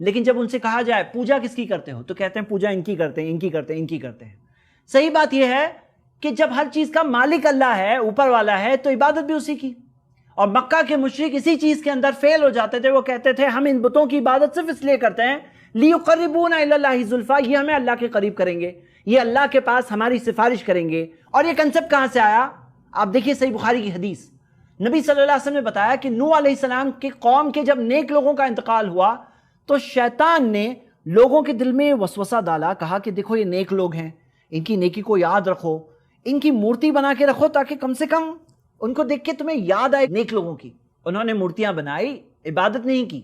لیکن جب ان سے کہا جائے پوجا کس کی کرتے ہو, تو کہتے ہیں پوجا ان کی کرتے ہیں, ان کی کرتے ہیں, ان کی کرتے ہیں. صحیح بات یہ ہے کہ جب ہر چیز کا مالک اللہ ہے, اوپر والا ہے, تو عبادت بھی اسی کی. اور مکہ کے مشرک اسی چیز کے اندر فیل ہو جاتے تھے. وہ کہتے تھے ہم ان بتوں کی عبادت صرف اس لیے کرتے ہیں لیقربونا الی اللہ زلفا, یہ ہمیں اللہ کے قریب کریں گے, یہ اللہ کے پاس ہماری سفارش کریں گے. اور یہ کنسپٹ کہاں سے آیا؟ آپ دیکھیے صحیح بخاری کی حدیث, نبی صلی اللہ علیہ وسلم نے بتایا کہ نوح علیہ السلام کی قوم کے جب نیک لوگوں کا انتقال ہوا تو شیطان نے لوگوں کے دل میں وسوسہ ڈالا, کہا کہ دیکھو یہ نیک لوگ ہیں, ان کی نیکی کو یاد رکھو, ان کی مورتی بنا کے رکھو تاکہ کم سے کم ان کو دیکھ کے تمہیں یاد آئے نیک لوگوں کی. انہوں نے مورتیاں بنائی, عبادت نہیں کی.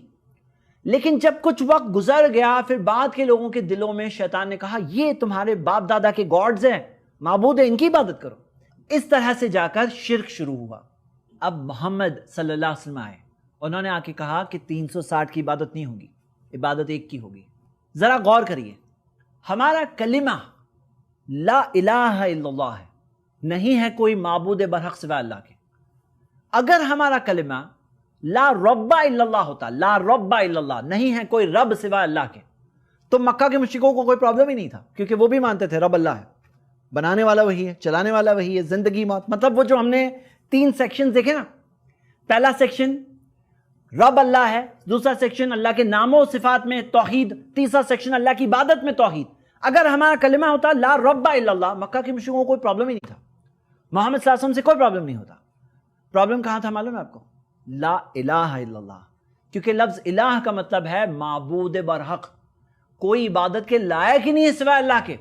لیکن جب کچھ وقت گزر گیا, پھر بعد کے لوگوں کے دلوں میں شیطان نے کہا یہ تمہارے باپ دادا کے گاڈز ہیں, معبود ہیں, ان کی عبادت کرو. اس طرح سے جا کر شرک شروع ہوا. اب محمد صلی اللہ علیہ وسلم آئے, انہوں نے آ کے کہا کہ 360 کی عبادت نہیں ہوگی, عبادت ایک کی ہوگی. ذرا غور کریے, ہمارا کلمہ لا الہ الا اللہ ہے, نہیں ہے کوئی معبود برحق سوائے اللہ کے. اگر ہمارا کلمہ لا رب الا اللہ ہوتا, لا رب الا اللہ, نہیں ہے کوئی رب سوائے اللہ کے, تو مکہ کے مشرکوں کو کوئی پرابلم ہی نہیں تھا, کیونکہ وہ بھی مانتے تھے رب اللہ ہے, بنانے والا وہی ہے, چلانے والا وہی ہے, زندگی موت. مطلب وہ جو ہم نے 3 سیکشن دیکھے نا, پہلا سیکشن رب اللہ ہے, دوسرا سیکشن اللہ کے ناموں و صفات میں توحید, تیسرا سیکشن اللہ کی عبادت میں توحید. اگر ہمارا کلمہ ہوتا لا رب الا اللہ, مکہ کے مشرکوں کو کوئی پرابلم ہی نہیں تھا, محمد صلی اللہ علیہ وسلم سے کوئی پرابلم نہیں ہوتا. پرابلم کہاں تھا معلوم ہے آپ کو؟ لا الہ الا اللہ, کیونکہ لفظ الہ کا مطلب ہے معبود برحق, کوئی عبادت کے لائق ہی نہیں ہے سوائے اللہ کے.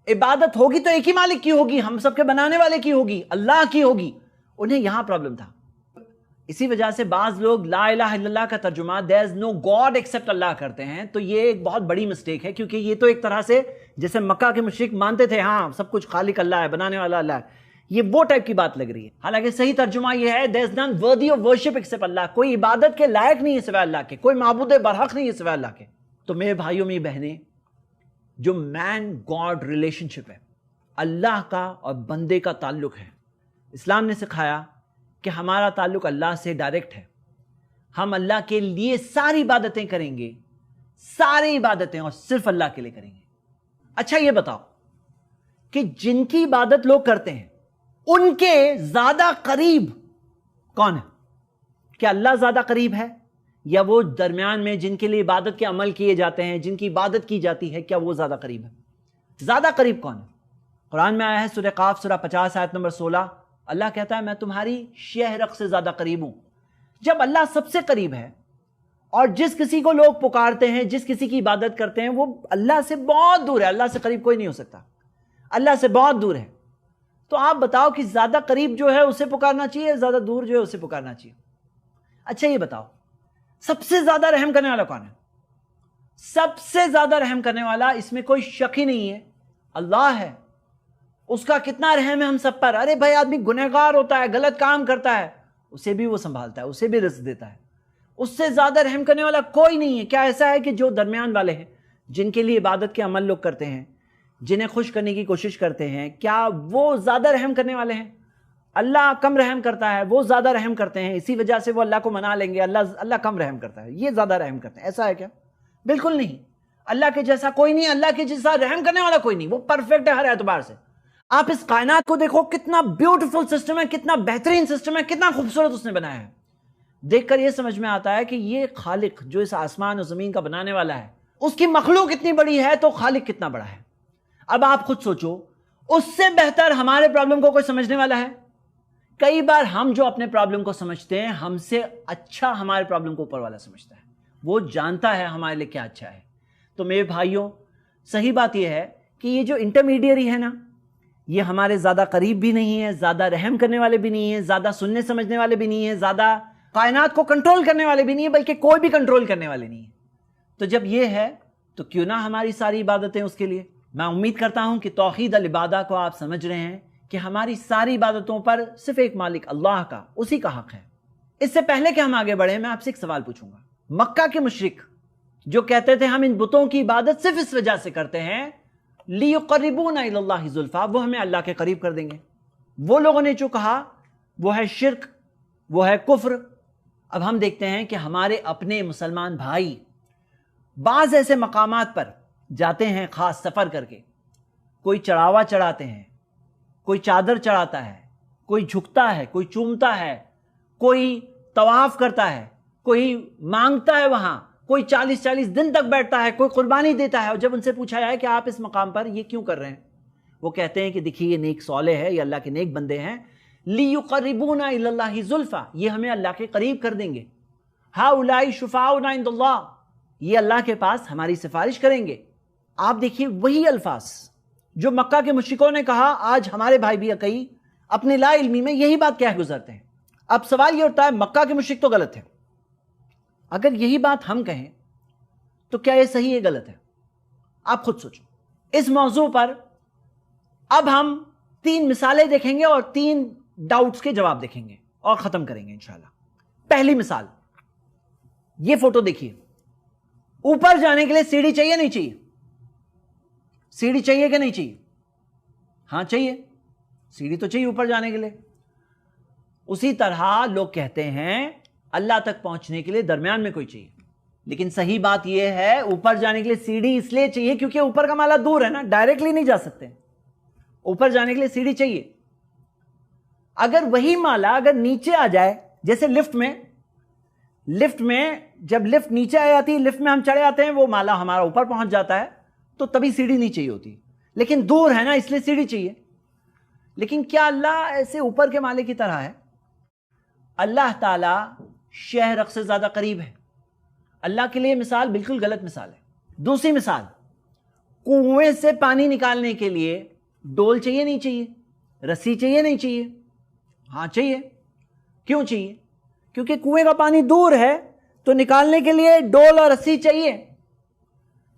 عبادت ہوگی تو ایک ہی مالک کی ہوگی, ہم سب کے بنانے والے کی ہوگی, اللہ کی ہوگی. انہیں یہاں پرابلم تھا. اسی وجہ سے بعض لوگ لا الہ الا اللہ کا ترجمہ there is no God except اللہ کرتے ہیں, تو یہ ایک بہت بڑی مسٹیک ہے, کیونکہ یہ تو ایک طرح سے جیسے مکہ کے مشرک مانتے تھے ہاں سب کچھ خالق اللہ ہے, بنانے والا اللہ ہے, یہ وہ ٹائپ کی بات لگ رہی ہے. حالانکہ صحیح ترجمہ یہ ہے there is none worthy of worship except اللہ, کوئی عبادت کے لائق نہیں ہے سوائے اللہ کے, کوئی معبود برحق نہیں ہے سوائے اللہ کے. تو میرے بھائیوں میری بہنیں, جو مین گاڈ ریلیشن شپ ہے, اللہ کا اور بندے کا تعلق ہے, اسلام نے سکھایا کہ ہمارا تعلق اللہ سے ڈائریکٹ ہے. ہم اللہ کے لیے ساری عبادتیں کریں گے, ساری عبادتیں, اور صرف اللہ کے لیے کریں گے. اچھا یہ بتاؤ کہ جن کی عبادت لوگ کرتے ہیں ان کے زیادہ قریب کون ہے؟ کیا اللہ زیادہ قریب ہے یا وہ درمیان میں جن کے لیے عبادت کے عمل کیے جاتے ہیں, جن کی عبادت کی جاتی ہے, کیا وہ زیادہ قریب ہے؟ زیادہ قریب کون ہے؟ قرآن میں آیا ہے سورہ قاف سورہ 50 آیت نمبر 16, اللہ کہتا ہے میں تمہاری شہرق سے زیادہ قریب ہوں. جب اللہ سب سے قریب ہے اور جس کسی کو لوگ پکارتے ہیں, جس کسی کی عبادت کرتے ہیں, وہ اللہ سے بہت دور ہے. اللہ سے قریب کوئی نہیں ہو سکتا, اللہ سے بہت دور ہے. تو آپ بتاؤ کہ زیادہ قریب جو ہے اسے پکارنا چاہیے, زیادہ دور جو ہے اسے پکارنا چاہیے؟ اچھا یہ بتاؤ سب سے زیادہ رحم کرنے والا کون ہے؟ سب سے زیادہ رحم کرنے والا, اس میں کوئی شک ہی نہیں ہے, اللہ ہے. اس کا کتنا رحم ہے ہم سب پر. ارے بھائی آدمی گنہگار ہوتا ہے, غلط کام کرتا ہے, اسے بھی وہ سنبھالتا ہے, اسے بھی رزق دیتا ہے. اس سے زیادہ رحم کرنے والا کوئی نہیں ہے. کیا ایسا ہے کہ جو درمیان والے ہیں, جن کے لیے عبادت کے عمل لوگ کرتے ہیں, جنہیں خوش کرنے کی کوشش کرتے ہیں, کیا وہ زیادہ رحم کرنے والے ہیں؟ اللہ کم رحم کرتا ہے, وہ زیادہ رحم کرتے ہیں, اسی وجہ سے وہ اللہ کو منا لیں گے, اللہ کم رحم کرتا ہے, یہ زیادہ رحم کرتے ہیں. ایسا ہے کیا؟ بالکل نہیں. اللہ کے جیسا کوئی نہیں, اللہ کے جیسا رحم کرنے والا کوئی نہیں. وہ پرفیکٹ ہے ہر اعتبار سے. آپ اس کائنات کو دیکھو, کتنا بیوٹیفل سسٹم ہے, کتنا بہترین سسٹم ہے, کتنا خوبصورت اس نے بنایا ہے. دیکھ کر یہ سمجھ میں آتا ہے کہ یہ خالق جو اس آسمان اور زمین کا بنانے والا ہے, اس کی مخلوق اتنی بڑی ہے تو خالق کتنا بڑا ہے. اب آپ خود سوچو, اس سے بہتر ہمارے پرابلم کو کوئی سمجھنے والا ہے؟ کئی بار ہم جو اپنے پرابلم کو سمجھتے ہیں, ہم سے اچھا ہمارے پرابلم کو اوپر والا سمجھتا ہے. وہ جانتا ہے ہمارے لیے کیا اچھا ہے. تو میرے بھائیوں, صحیح بات یہ ہے کہ یہ جو انٹرمیڈیری ہے نا, یہ ہمارے زیادہ قریب بھی نہیں ہے, زیادہ رحم کرنے والے بھی نہیں ہیں, زیادہ سننے سمجھنے والے بھی نہیں ہیں, زیادہ کائنات کو کنٹرول کرنے والے بھی نہیں ہیں, بلکہ کوئی بھی کنٹرول کرنے والے نہیں ہیں. تو جب یہ ہے تو کیوں نہ ہماری ساری عبادتیں اس کے لیے. میں امید کرتا ہوں کہ توحید العبادہ کو آپ سمجھ رہے ہیں کہ ہماری ساری عبادتوں پر صرف ایک مالک اللہ کا, اسی کا حق ہے. اس سے پہلے کہ ہم آگے بڑھیں, میں آپ سے ایک سوال پوچھوں گا. مکہ کے مشرک جو کہتے تھے ہم ان بتوں کی عبادت صرف اس وجہ سے کرتے ہیں لِيُقَرِّبُونَ إِلَى اللَّهِ زُلْفَىٰ, وہ ہمیں اللہ کے قریب کر دیں گے, وہ لوگوں نے جو کہا وہ ہے شرک, وہ ہے کفر. اب ہم دیکھتے ہیں کہ ہمارے اپنے مسلمان بھائی بعض ایسے مقامات پر جاتے ہیں خاص سفر کر کے, کوئی چڑھاوا چڑھاتے ہیں, کوئی چادر چڑھاتا ہے, کوئی جھکتا ہے, کوئی چومتا ہے, کوئی طواف کرتا ہے, کوئی مانگتا ہے وہاں, کوئی 40 دن تک بیٹھتا ہے, کوئی قربانی دیتا ہے. اور جب ان سے پوچھا جائے کہ آپ اس مقام پر یہ کیوں کر رہے ہیں, وہ کہتے ہیں کہ دیکھیے یہ نیک صالح ہے, یہ اللہ کے نیک بندے ہیں, لِيُقَرِّبُونَ إِلَى اللَّهِ زُلْفَىٰ, یہ ہمیں اللہ کے قریب کر دیں گے. هَؤُلَاءِ شُفَعَاؤُنَا عِندَ اللَّهِ, یہ اللہ کے پاس ہماری سفارش کریں گے. آپ دیکھیے وہی الفاظ جو مکہ کے مشرکوں نے کہا, آج ہمارے بھائی بھی کئی اپنے لا علمی میں یہی بات کہہ گزرتے ہیں. اب سوال یہ اٹھتا ہے, مکہ کے مشرک تو غلط ہے, اگر یہی بات ہم کہیں تو کیا یہ صحیح ہے غلط ہے؟ آپ خود سوچو. اس موضوع پر اب ہم 3 مثالیں دیکھیں گے اور 3 ڈاؤٹس کے جواب دیکھیں گے اور ختم کریں گے انشاءاللہ. پہلی مثال, یہ فوٹو دیکھیے. اوپر جانے کے لیے سیڑھی چاہیے نہیں چاہیے؟ سیڑھی چاہیے کہ نہیں چاہیے؟ ہاں چاہیے, سیڑھی تو چاہیے اوپر جانے کے لیے. اسی طرح لوگ کہتے ہیں اللہ تک پہنچنے کے لیے درمیان میں کوئی چاہیے, لیکن صحیح بات یہ ہے اوپر جانے کے لیے سیڑھی اس لیے چاہیے کیونکہ اوپر کا مالا دور ہے نا, ڈائریکٹلی نہیں جا سکتے. اوپر جانے کے لیے سیڑھی چاہیے. اگر وہی مالا اگر نیچے آ جائے, جیسے لفٹ میں جب لفٹ نیچے آ جاتی ہے, لفٹ میں ہم چڑھے آتے ہیں, وہ مالا ہمارا اوپر پہنچ جاتا ہے, تو تبھی سیڑھی نہیں چاہیے ہوتی, لیکن دور ہے نا اس لیے سیڑھی چاہیے. لیکن کیا اللہ ایسے اوپر کے مالے کی طرح ہے؟ اللہ تعالی شہرق سے زیادہ قریب ہے. اللہ کے لیے مثال بالکل غلط مثال ہے. دوسری مثال, کنویں سے پانی نکالنے کے لیے ڈول چاہیے نہیں چاہیے؟ رسی چاہیے نہیں چاہیے؟ ہاں چاہیے. کیوں چاہیے؟ کیونکہ کنویں کا پانی دور ہے تو نکالنے کے لیے ڈول اور رسی چاہیے.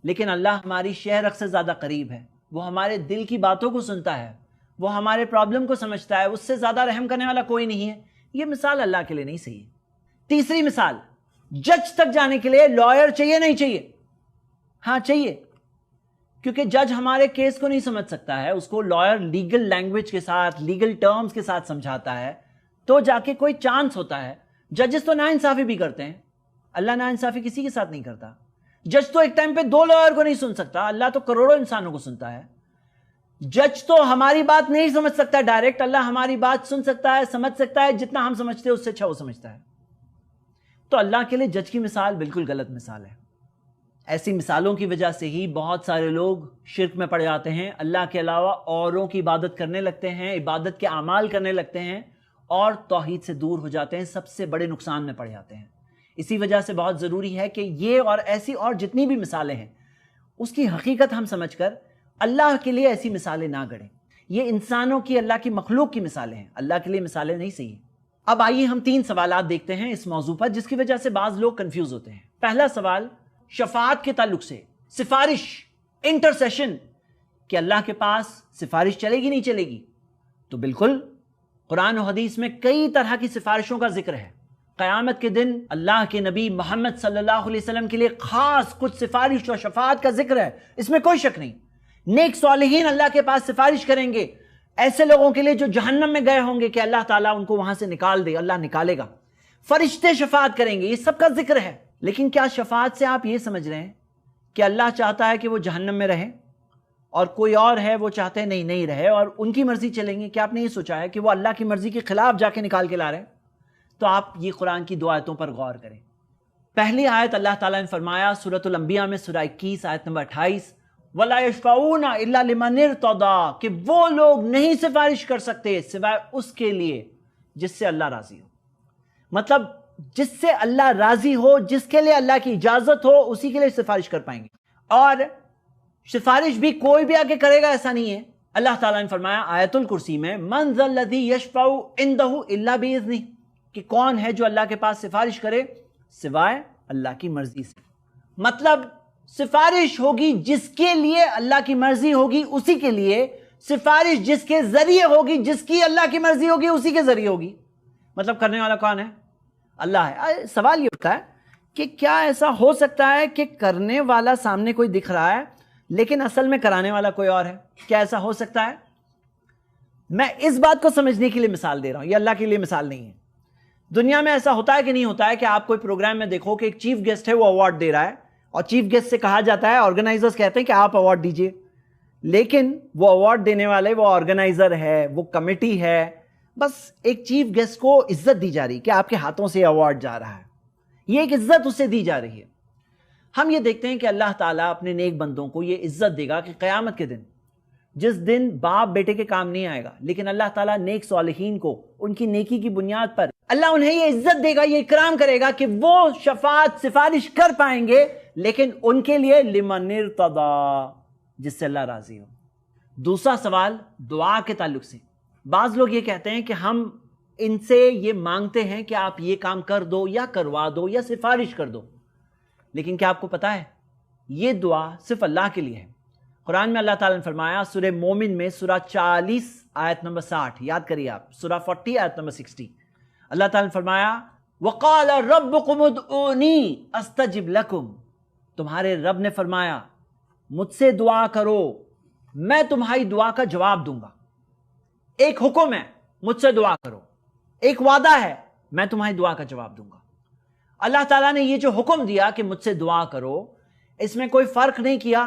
لیکن اللہ ہماری شہرق سے زیادہ قریب ہے, وہ ہمارے دل کی باتوں کو سنتا ہے, وہ ہمارے پرابلم کو سمجھتا ہے, اس سے زیادہ رحم کرنے والا کوئی نہیں ہے. یہ مثال اللہ کے لیے نہیں صحیح ہے. تیسری مثال, جج تک جانے کے لیے لائر چاہیے نہیں چاہیے؟ ہاں چاہیے. کیونکہ جج ہمارے کیس کو نہیں سمجھ سکتا ہے، اس کو لائر لیگل لینگویج کے ساتھ، لیگل ٹرمز کے ساتھ سمجھاتا ہے تو جا کے کوئی چانس ہوتا ہے۔ ججز تو ناانصافی بھی کرتے ہیں، اللہ ناانصافی کسی کے ساتھ نہیں کرتا۔ جج تو ایک ٹائم پہ 2 لائر کو نہیں سن سکتا، اللہ تو کروڑوں انسانوں کو سنتا ہے۔ جج تو ہماری بات نہیں سمجھ سکتا ڈائریکٹ، اللہ ہماری بات سن سکتا ہے، سمجھ سکتا ہے، جتنا ہم سمجھتے ہیں اس سے اچھا وہ سمجھتا ہے۔ تو اللہ کے لیے جج کی مثال بالکل غلط مثال ہے۔ ایسی مثالوں کی وجہ سے ہی بہت سارے لوگ شرک میں پڑ جاتے ہیں، اللہ کے علاوہ اوروں کی عبادت کرنے لگتے ہیں، عبادت کے اعمال کرنے لگتے ہیں اور توحید سے دور ہو جاتے ہیں، سب سے بڑے نقصان میں پڑ جاتے ہیں۔ اسی وجہ سے بہت ضروری ہے کہ یہ اور ایسی اور جتنی بھی مثالیں ہیں اس کی حقیقت ہم سمجھ کر اللہ کے لیے ایسی مثالیں نہ گڑیں۔ یہ انسانوں کی، اللہ کی مخلوق کی مثالیں ہیں، اللہ کے لیے مثالیں نہیں صحیح۔ اب آئیے ہم 3 سوالات دیکھتے ہیں اس موضوع پر جس کی وجہ سے بعض لوگ کنفیوز ہوتے ہیں۔ پہلا سوال شفاعت کے تعلق سے، سفارش، انٹرسیشن، کہ اللہ کے پاس سفارش چلے گی نہیں چلے گی؟ تو بالکل، قرآن و حدیث میں کئی طرح کی سفارشوں کا ذکر ہے۔ قیامت کے دن اللہ کے نبی محمد صلی اللہ علیہ وسلم کے لیے خاص کچھ سفارش و شفاعت کا ذکر ہے، اس میں کوئی شک نہیں۔ نیک صالحین اللہ کے پاس سفارش کریں گے ایسے لوگوں کے لیے جو جہنم میں گئے ہوں گے کہ اللہ تعالیٰ ان کو وہاں سے نکال دے، اللہ نکالے گا۔ فرشتے شفاعت کریں گے، یہ سب کا ذکر ہے۔ لیکن کیا شفاعت سے آپ یہ سمجھ رہے ہیں کہ اللہ چاہتا ہے کہ وہ جہنم میں رہیں اور کوئی اور ہے وہ چاہتے ہیں نہیں رہے اور ان کی مرضی چلیں گے؟ کیا آپ نے یہ سوچا ہے کہ وہ اللہ کی مرضی کے خلاف جا کے نکال کے لا رہے ہیں؟ تو آپ یہ قرآن کی 2 آیتوں پر غور کریں۔ پہلی آیت اللہ تعالیٰ نے فرمایا سورۃ الانبیاء میں سورہ 21 آیت نمبر 28، وَلَا يَشْفَعُونَ إِلَّا لِمَنِ ارْتَضَىٰ، کہ وہ لوگ نہیں سفارش کر سکتے سوائے اس کے لیے جس سے اللہ راضی ہو۔ مطلب جس سے اللہ راضی ہو، جس کے لیے اللہ کی اجازت ہو، اسی کے لیے سفارش کر پائیں گے۔ اور سفارش بھی کوئی بھی آگے کرے گا ایسا نہیں ہے۔ اللہ تعالیٰ نے فرمایا آیت الکرسی میں، مَنْ ذَا الَّذِي يَشْفَعُ عِنْدَهُ إِلَّا بِإِذْنِهِ، کہ کون ہے جو اللہ کے پاس سفارش کرے سوائے اللہ کی مرضی سے۔ مطلب سفارش ہوگی جس کے لیے اللہ کی مرضی ہوگی اسی کے لیے، سفارش جس کے ذریعے ہوگی، جس کی اللہ کی مرضی ہوگی اسی کے ذریعے ہوگی۔ مطلب کرنے والا کون ہے؟ اللہ ہے۔ سوال یہ اٹھتا ہے کہ کیا ایسا ہو سکتا ہے کہ کرنے والا سامنے کوئی دکھ رہا ہے لیکن اصل میں کرانے والا کوئی اور ہے؟ کیا ایسا ہو سکتا ہے؟ میں اس بات کو سمجھنے کے لیے مثال دے رہا ہوں، یہ اللہ کے لیے مثال نہیں ہے۔ دنیا میں ایسا ہوتا ہے کہ نہیں ہوتا ہے کہ آپ کوئی پروگرام میں دیکھو کہ ایک چیف گیسٹ ہے وہ ایوارڈ دے رہا ہے اور چیف گیسٹ سے کہا جاتا ہے، آرگنائزرز کہتے ہیں کہ آپ ایوارڈ دیجئے، لیکن وہ ایوارڈ دینے والے وہ آرگنائزر ہے، وہ کمیٹی ہے، بس ایک چیف گیسٹ کو عزت دی جا رہی کہ آپ کے ہاتھوں سے ایوارڈ جا رہا ہے، یہ ایک عزت اسے دی جا رہی ہے۔ ہم یہ دیکھتے ہیں کہ اللہ تعالیٰ اپنے نیک بندوں کو یہ عزت دے گا کہ قیامت کے دن، جس دن باپ بیٹے کے کام نہیں آئے گا، لیکن اللہ تعالیٰ نیک صالحین کو ان کی نیکی کی بنیاد پر اللہ انہیں یہ عزت دے گا، یہ اکرام کرے گا کہ وہ شفاعت سفارش کر پائیں گے، لیکن ان کے لیے لمن ارتضیٰ، جس سے اللہ راضی ہو۔ دوسرا سوال دعا کے تعلق سے، بعض لوگ یہ کہتے ہیں کہ ہم ان سے یہ مانگتے ہیں کہ آپ یہ کام کر دو یا کروا دو یا سفارش کر دو، لیکن کیا آپ کو پتا ہے یہ دعا صرف اللہ کے لیے ہے۔ قرآن میں اللہ تعالیٰ نے فرمایا سورہ مومن میں سورہ 40 آیت نمبر 60، یاد کریے آپ، سورہ 40 آیت نمبر 60، اللہ تعالیٰ نے فرمایا وَقَالَ رَبُّكُمُ ادْعُونِي أَسْتَجِبْ لَكُمْ، تمہارے رب نے فرمایا مجھ سے دعا کرو میں تمہاری دعا کا جواب دوں گا۔ ایک حکم ہے مجھ سے دعا کرو، ایک وعدہ ہے میں تمہاری دعا کا جواب دوں گا۔ اللہ تعالیٰ نے یہ جو حکم دیا کہ مجھ سے دعا کرو، اس میں کوئی فرق نہیں کیا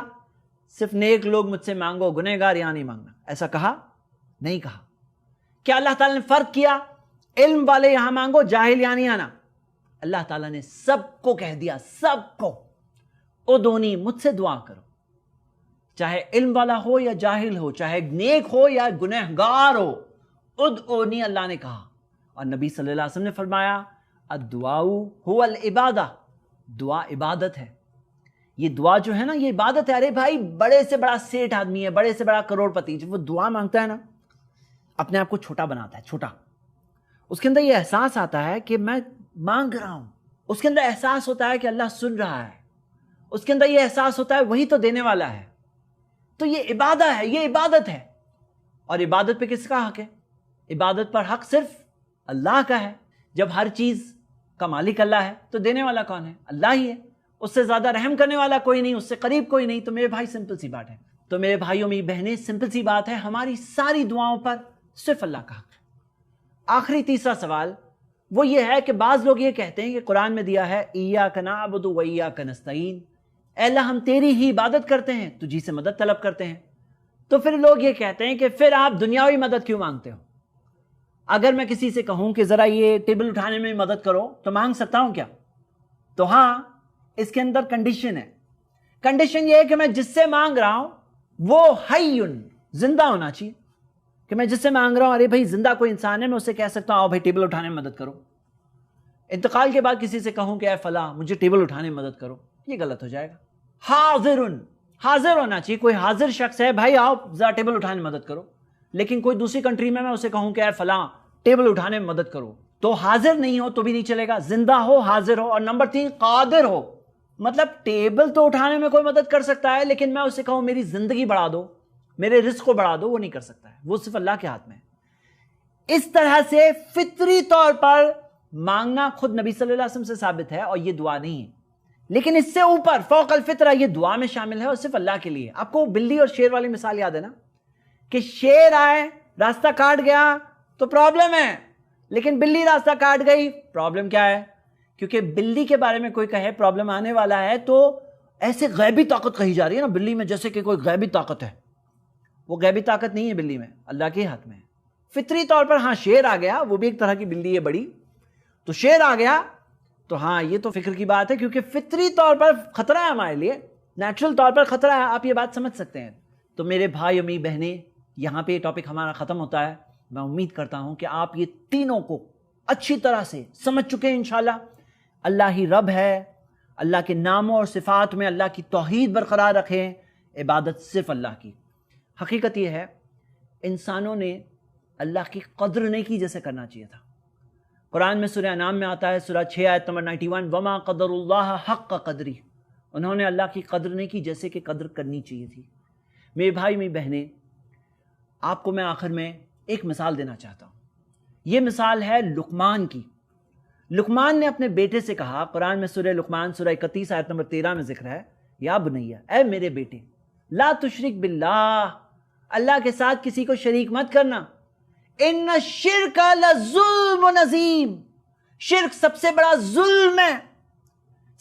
صرف نیک لوگ مجھ سے مانگو، گنہگار یہاں نہیں مانگنا، ایسا کہا نہیں کہا۔ کیا اللہ تعالیٰ نے فرق کیا علم والے یہاں مانگو جاہل یہاں نہیں آنا؟ اللہ تعالیٰ نے سب کو کہہ دیا، سب کو ادعونی، مجھ سے دعا کرو، چاہے علم والا ہو یا جاہل ہو، چاہے نیک ہو یا گنہگار ہو، ادعونی اللہ نے کہا۔ اور نبی صلی اللہ علیہ وسلم نے فرمایا الدعاء هو العبادہ، دعا عبادت ہے۔ یہ دعا جو ہے نا یہ عبادت ہے۔ ارے بھائی بڑے سے بڑا سیٹ آدمی ہے، بڑے سے بڑا کروڑ پتی، جب وہ دعا مانگتا ہے نا اپنے آپ کو چھوٹا بناتا ہے، چھوٹا، اس کے اندر یہ احساس آتا ہے کہ میں مانگ رہا ہوں، اس کے اندر احساس ہوتا ہے کہ اللہ سن رہا ہے، اس کے اندر یہ احساس ہوتا ہے وہی تو دینے والا ہے۔ تو یہ عبادت ہے، یہ عبادت ہے۔ اور عبادت پہ کس کا حق ہے؟ عبادت پر حق صرف اللہ کا ہے۔ جب ہر چیز کا مالک اللہ ہے تو دینے والا کون ہے؟ اللہ ہی ہے۔ اس سے زیادہ رحم کرنے والا کوئی نہیں، اس سے قریب کوئی نہیں۔ تو میرے بھائی سمپل سی بات ہے، تو میرے بھائیوں میری بہنیں سمپل سی بات ہے، ہماری ساری دعاؤں پر صرف اللہ کا حق ہے۔ آخری تیسرا سوال وہ یہ ہے کہ بعض لوگ یہ کہتے ہیں کہ قرآن میں دیا ہے ایاک نعبد و ایاک نستعین، اے اللہ ہم تیری ہی عبادت کرتے ہیں، تجھی سے مدد طلب کرتے ہیں۔ تو پھر لوگ یہ کہتے ہیں کہ پھر آپ دنیاوی مدد کیوں مانگتے ہو؟ اگر میں کسی سے کہوں کہ ذرا یہ ٹیبل اٹھانے میں مدد کرو تو مانگ سکتا ہوں کیا؟ تو ہاں، اس کے اندر کنڈیشن ہے۔ کنڈیشن یہ ہے کہ میں جس سے مانگ رہا ہوں وہ حی، زندہ ہونا چاہیے، کہ میں جس سے مانگ رہا ہوں ارے بھائی زندہ کوئی انسان ہے، میں اسے کہہ سکتا ہوں آؤ بھائی ٹیبل اٹھانے میں مدد کرو۔ انتقال کے بعد کسی سے کہوں کہ اے فلاں مجھے ٹیبل اٹھانے میں مدد کرو، یہ غلط ہو جائے گا۔ حاضر ہونا چاہیے، کوئی حاضر شخص ہے، بھائی آؤ ذرا ٹیبل اٹھانے میں مدد کرو۔ لیکن کوئی دوسری کنٹری میں اسے کہوں کہ اے فلاں ٹیبل اٹھانے میں مدد کرو، تو حاضر نہیں ہو تو بھی نہیں چلے گا، زندہ ہو، حاضر ہو، اور نمبر 3 قادر ہو۔ مطلب ٹیبل تو اٹھانے میں کوئی مدد کر سکتا ہے، لیکن میں اسے کہوں میری زندگی بڑھا دو، میرے رزق کو بڑھا دو، وہ نہیں کر سکتا ہے، وہ صرف اللہ کے ہاتھ میں ہے۔ اس طرح سے فطری طور پر مانگنا خود نبی صلی اللہ علیہ وسلم سے ثابت ہے، اور یہ دعا نہیں ہے۔ لیکن اس سے اوپر فوق الفطرہ یہ دعا میں شامل ہے اور صرف اللہ کے لیے۔ آپ کو بلی اور شیر والی مثال یاد ہے نا، کہ شیر آئے راستہ کاٹ گیا تو پرابلم ہے، لیکن بلی راستہ کاٹ گئی، پرابلم کیا ہے؟ کیونکہ بلی کے بارے میں کوئی کہے پرابلم آنے والا ہے تو ایسے غیبی طاقت کہی جا رہی ہے نا بلی میں، جیسے کہ کوئی غیبی طاقت ہے۔ وہ غیبی طاقت نہیں ہے بلی میں، اللہ کے ہاتھ میں ہے۔ فطری طور پر ہاں شیر آ گیا، وہ بھی ایک طرح کی بلی ہے بڑی، تو شیر آ گیا تو ہاں یہ تو فکر کی بات ہے، کیونکہ فطری طور پر خطرہ ہے ہمارے لیے، نیچرل طور پر خطرہ ہے، آپ یہ بات سمجھ سکتے ہیں۔ تو میرے بھائی امی بہنیں، یہاں پہ یہ ٹاپک ہمارا ختم ہوتا ہے۔ میں امید کرتا ہوں کہ آپ یہ تینوں کو اچھی طرح سے سمجھ چکے ہیں انشاءاللہ۔ اللہ ہی رب ہے، اللہ کے ناموں اور صفات میں اللہ کی توحید برقرار رکھیں، عبادت صرف اللہ کی۔ حقیقت یہ ہے انسانوں نے اللہ کی قدر نہیں کی جیسے کرنا چاہیے تھا۔ قرآن میں سورہ انعام میں آتا ہے، سورہ 6 آیت نمبر 91، وما قدر اللہ حق قدری، انہوں نے اللہ کی قدر نہیں کی جیسے کہ قدر کرنی چاہیے تھی۔ میرے بھائی میری بہنیں، آپ کو میں آخر میں ایک مثال دینا چاہتا ہوں۔ یہ مثال ہے لقمان کی۔ لقمان نے اپنے بیٹے سے کہا، قرآن میں سورہ لقمان سورہ 31 آیت نمبر 13 میں ذکر ہے، یا بنیا، اے میرے بیٹے، لا تشرک باللہ، اللہ کے ساتھ کسی کو شریک مت کرنا، ان الشرک لظلم عظیم، شرک سب سے بڑا ظلم ہے۔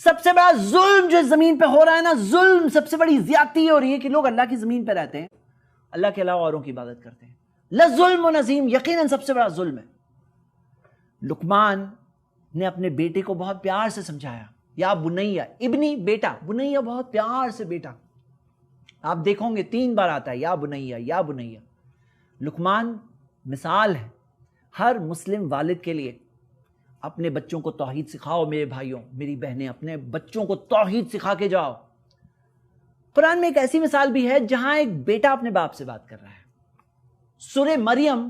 سب سے بڑا ظلم جو زمین پہ ہو رہا ہے نا، ظلم سب سے بڑی زیادتی یہ ہو رہی ہے کہ لوگ اللہ کی زمین پہ رہتے ہیں، اللہ کے علاوہ اوروں کی عبادت کرتے ہیں۔ لظلم عظیم، یقیناً سب سے بڑا ظلم ہے۔ لقمان نے اپنے بیٹے کو بہت پیار سے سمجھایا، یا بنیا، ابنی بیٹا، بنیا بہت پیار سے بیٹا، آپ دیکھو گے 3 بار آتا ہے یا بنیا یا بنیا۔ لقمان مثال ہے ہر مسلم والد کے لیے۔ اپنے بچوں کو توحید سکھاؤ میرے بھائیوں میری بہنیں، اپنے بچوں کو توحید سکھا کے جاؤ۔ قرآن میں ایک ایسی مثال بھی ہے جہاں ایک بیٹا اپنے باپ سے بات کر رہا ہے۔ سورہ مریم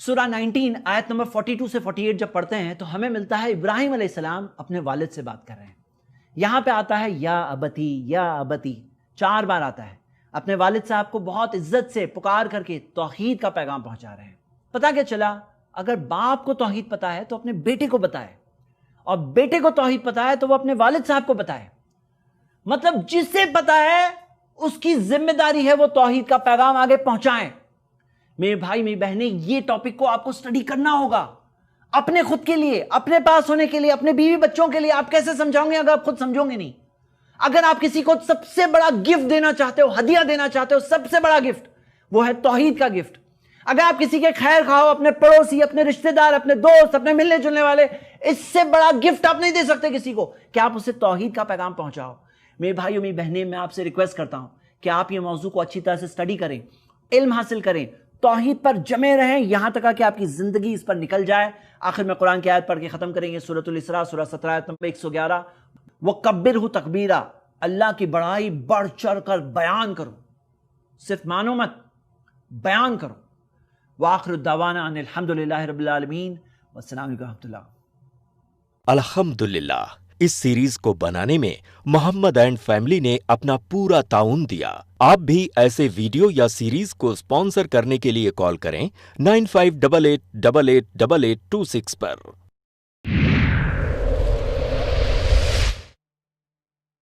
سورہ 19 آیت نمبر 42 سے 48 جب پڑھتے ہیں تو ہمیں ملتا ہے ابراہیم علیہ السلام اپنے والد سے بات کر رہے ہیں۔ یہاں پہ آتا ہے یا ابتی یا ابتی، 4 بار آتا ہے۔ اپنے والد صاحب کو بہت عزت سے پکار کر کے توحید کا پیغام پہنچا رہے ہیں۔ پتہ کیا چلا، اگر باپ کو توحید پتہ ہے تو اپنے بیٹے کو بتائے، اور بیٹے کو توحید پتہ ہے تو وہ اپنے والد صاحب کو بتائے۔ مطلب جسے پتہ ہے اس کی ذمہ داری ہے وہ توحید کا پیغام آگے پہنچائیں۔ میرے بھائی میری بہنیں، یہ ٹاپک کو آپ کو سٹڈی کرنا ہوگا اپنے خود کے لیے، اپنے پاس ہونے کے لیے، اپنے بیوی بچوں کے لیے۔ آپ کیسے سمجھاؤں گے اگر آپ خود سمجھو گے نہیں؟ اگر آپ کسی کو سب سے بڑا گفٹ دینا چاہتے ہو، ہدیہ دینا چاہتے ہو، سب سے بڑا گفٹ وہ ہے توحید کا گفٹ۔ اگر آپ کسی کے خیر خواہ، اپنے پڑوسی، اپنے رشتہ دار، اپنے دوست، اپنے ملنے جلنے والے، اس سے بڑا گفٹ آپ نہیں دے سکتے کسی کو کہ آپ اسے توحید کا پیغام پہنچاؤ۔ میرے بھائیوں میری بہنیں، میں آپ سے ریکویسٹ کرتا ہوں کہ آپ یہ موضوع کو اچھی طرح سے سٹڈی کریں، علم حاصل کریں، توحید پر جمے رہیں یہاں تک کہ آپ کی زندگی اس پر نکل جائے۔ آخر میں قرآن کی آیت پڑھ کے ختم کریں گے، سورۃ الاسراء سورہ 17 آیت نمبر 111، وَكَبِّرْهُ تَكْبِيرًا، اللہ کی بڑائی بڑھ چڑھ کر بیان کرو، صرف مانو مت، بیان کرو۔ وآخر دعوانا ان الحمد للہ رب العالمین، والسلام علیکم ورحمۃ اللہ۔ الحمدللہ، اس سیریز کو بنانے میں محمد اینڈ فیملی نے اپنا پورا تعاون دیا۔ آپ بھی ایسے ویڈیو یا سیریز کو اسپانسر کرنے کے لیے کال کریں 9588888826 پر۔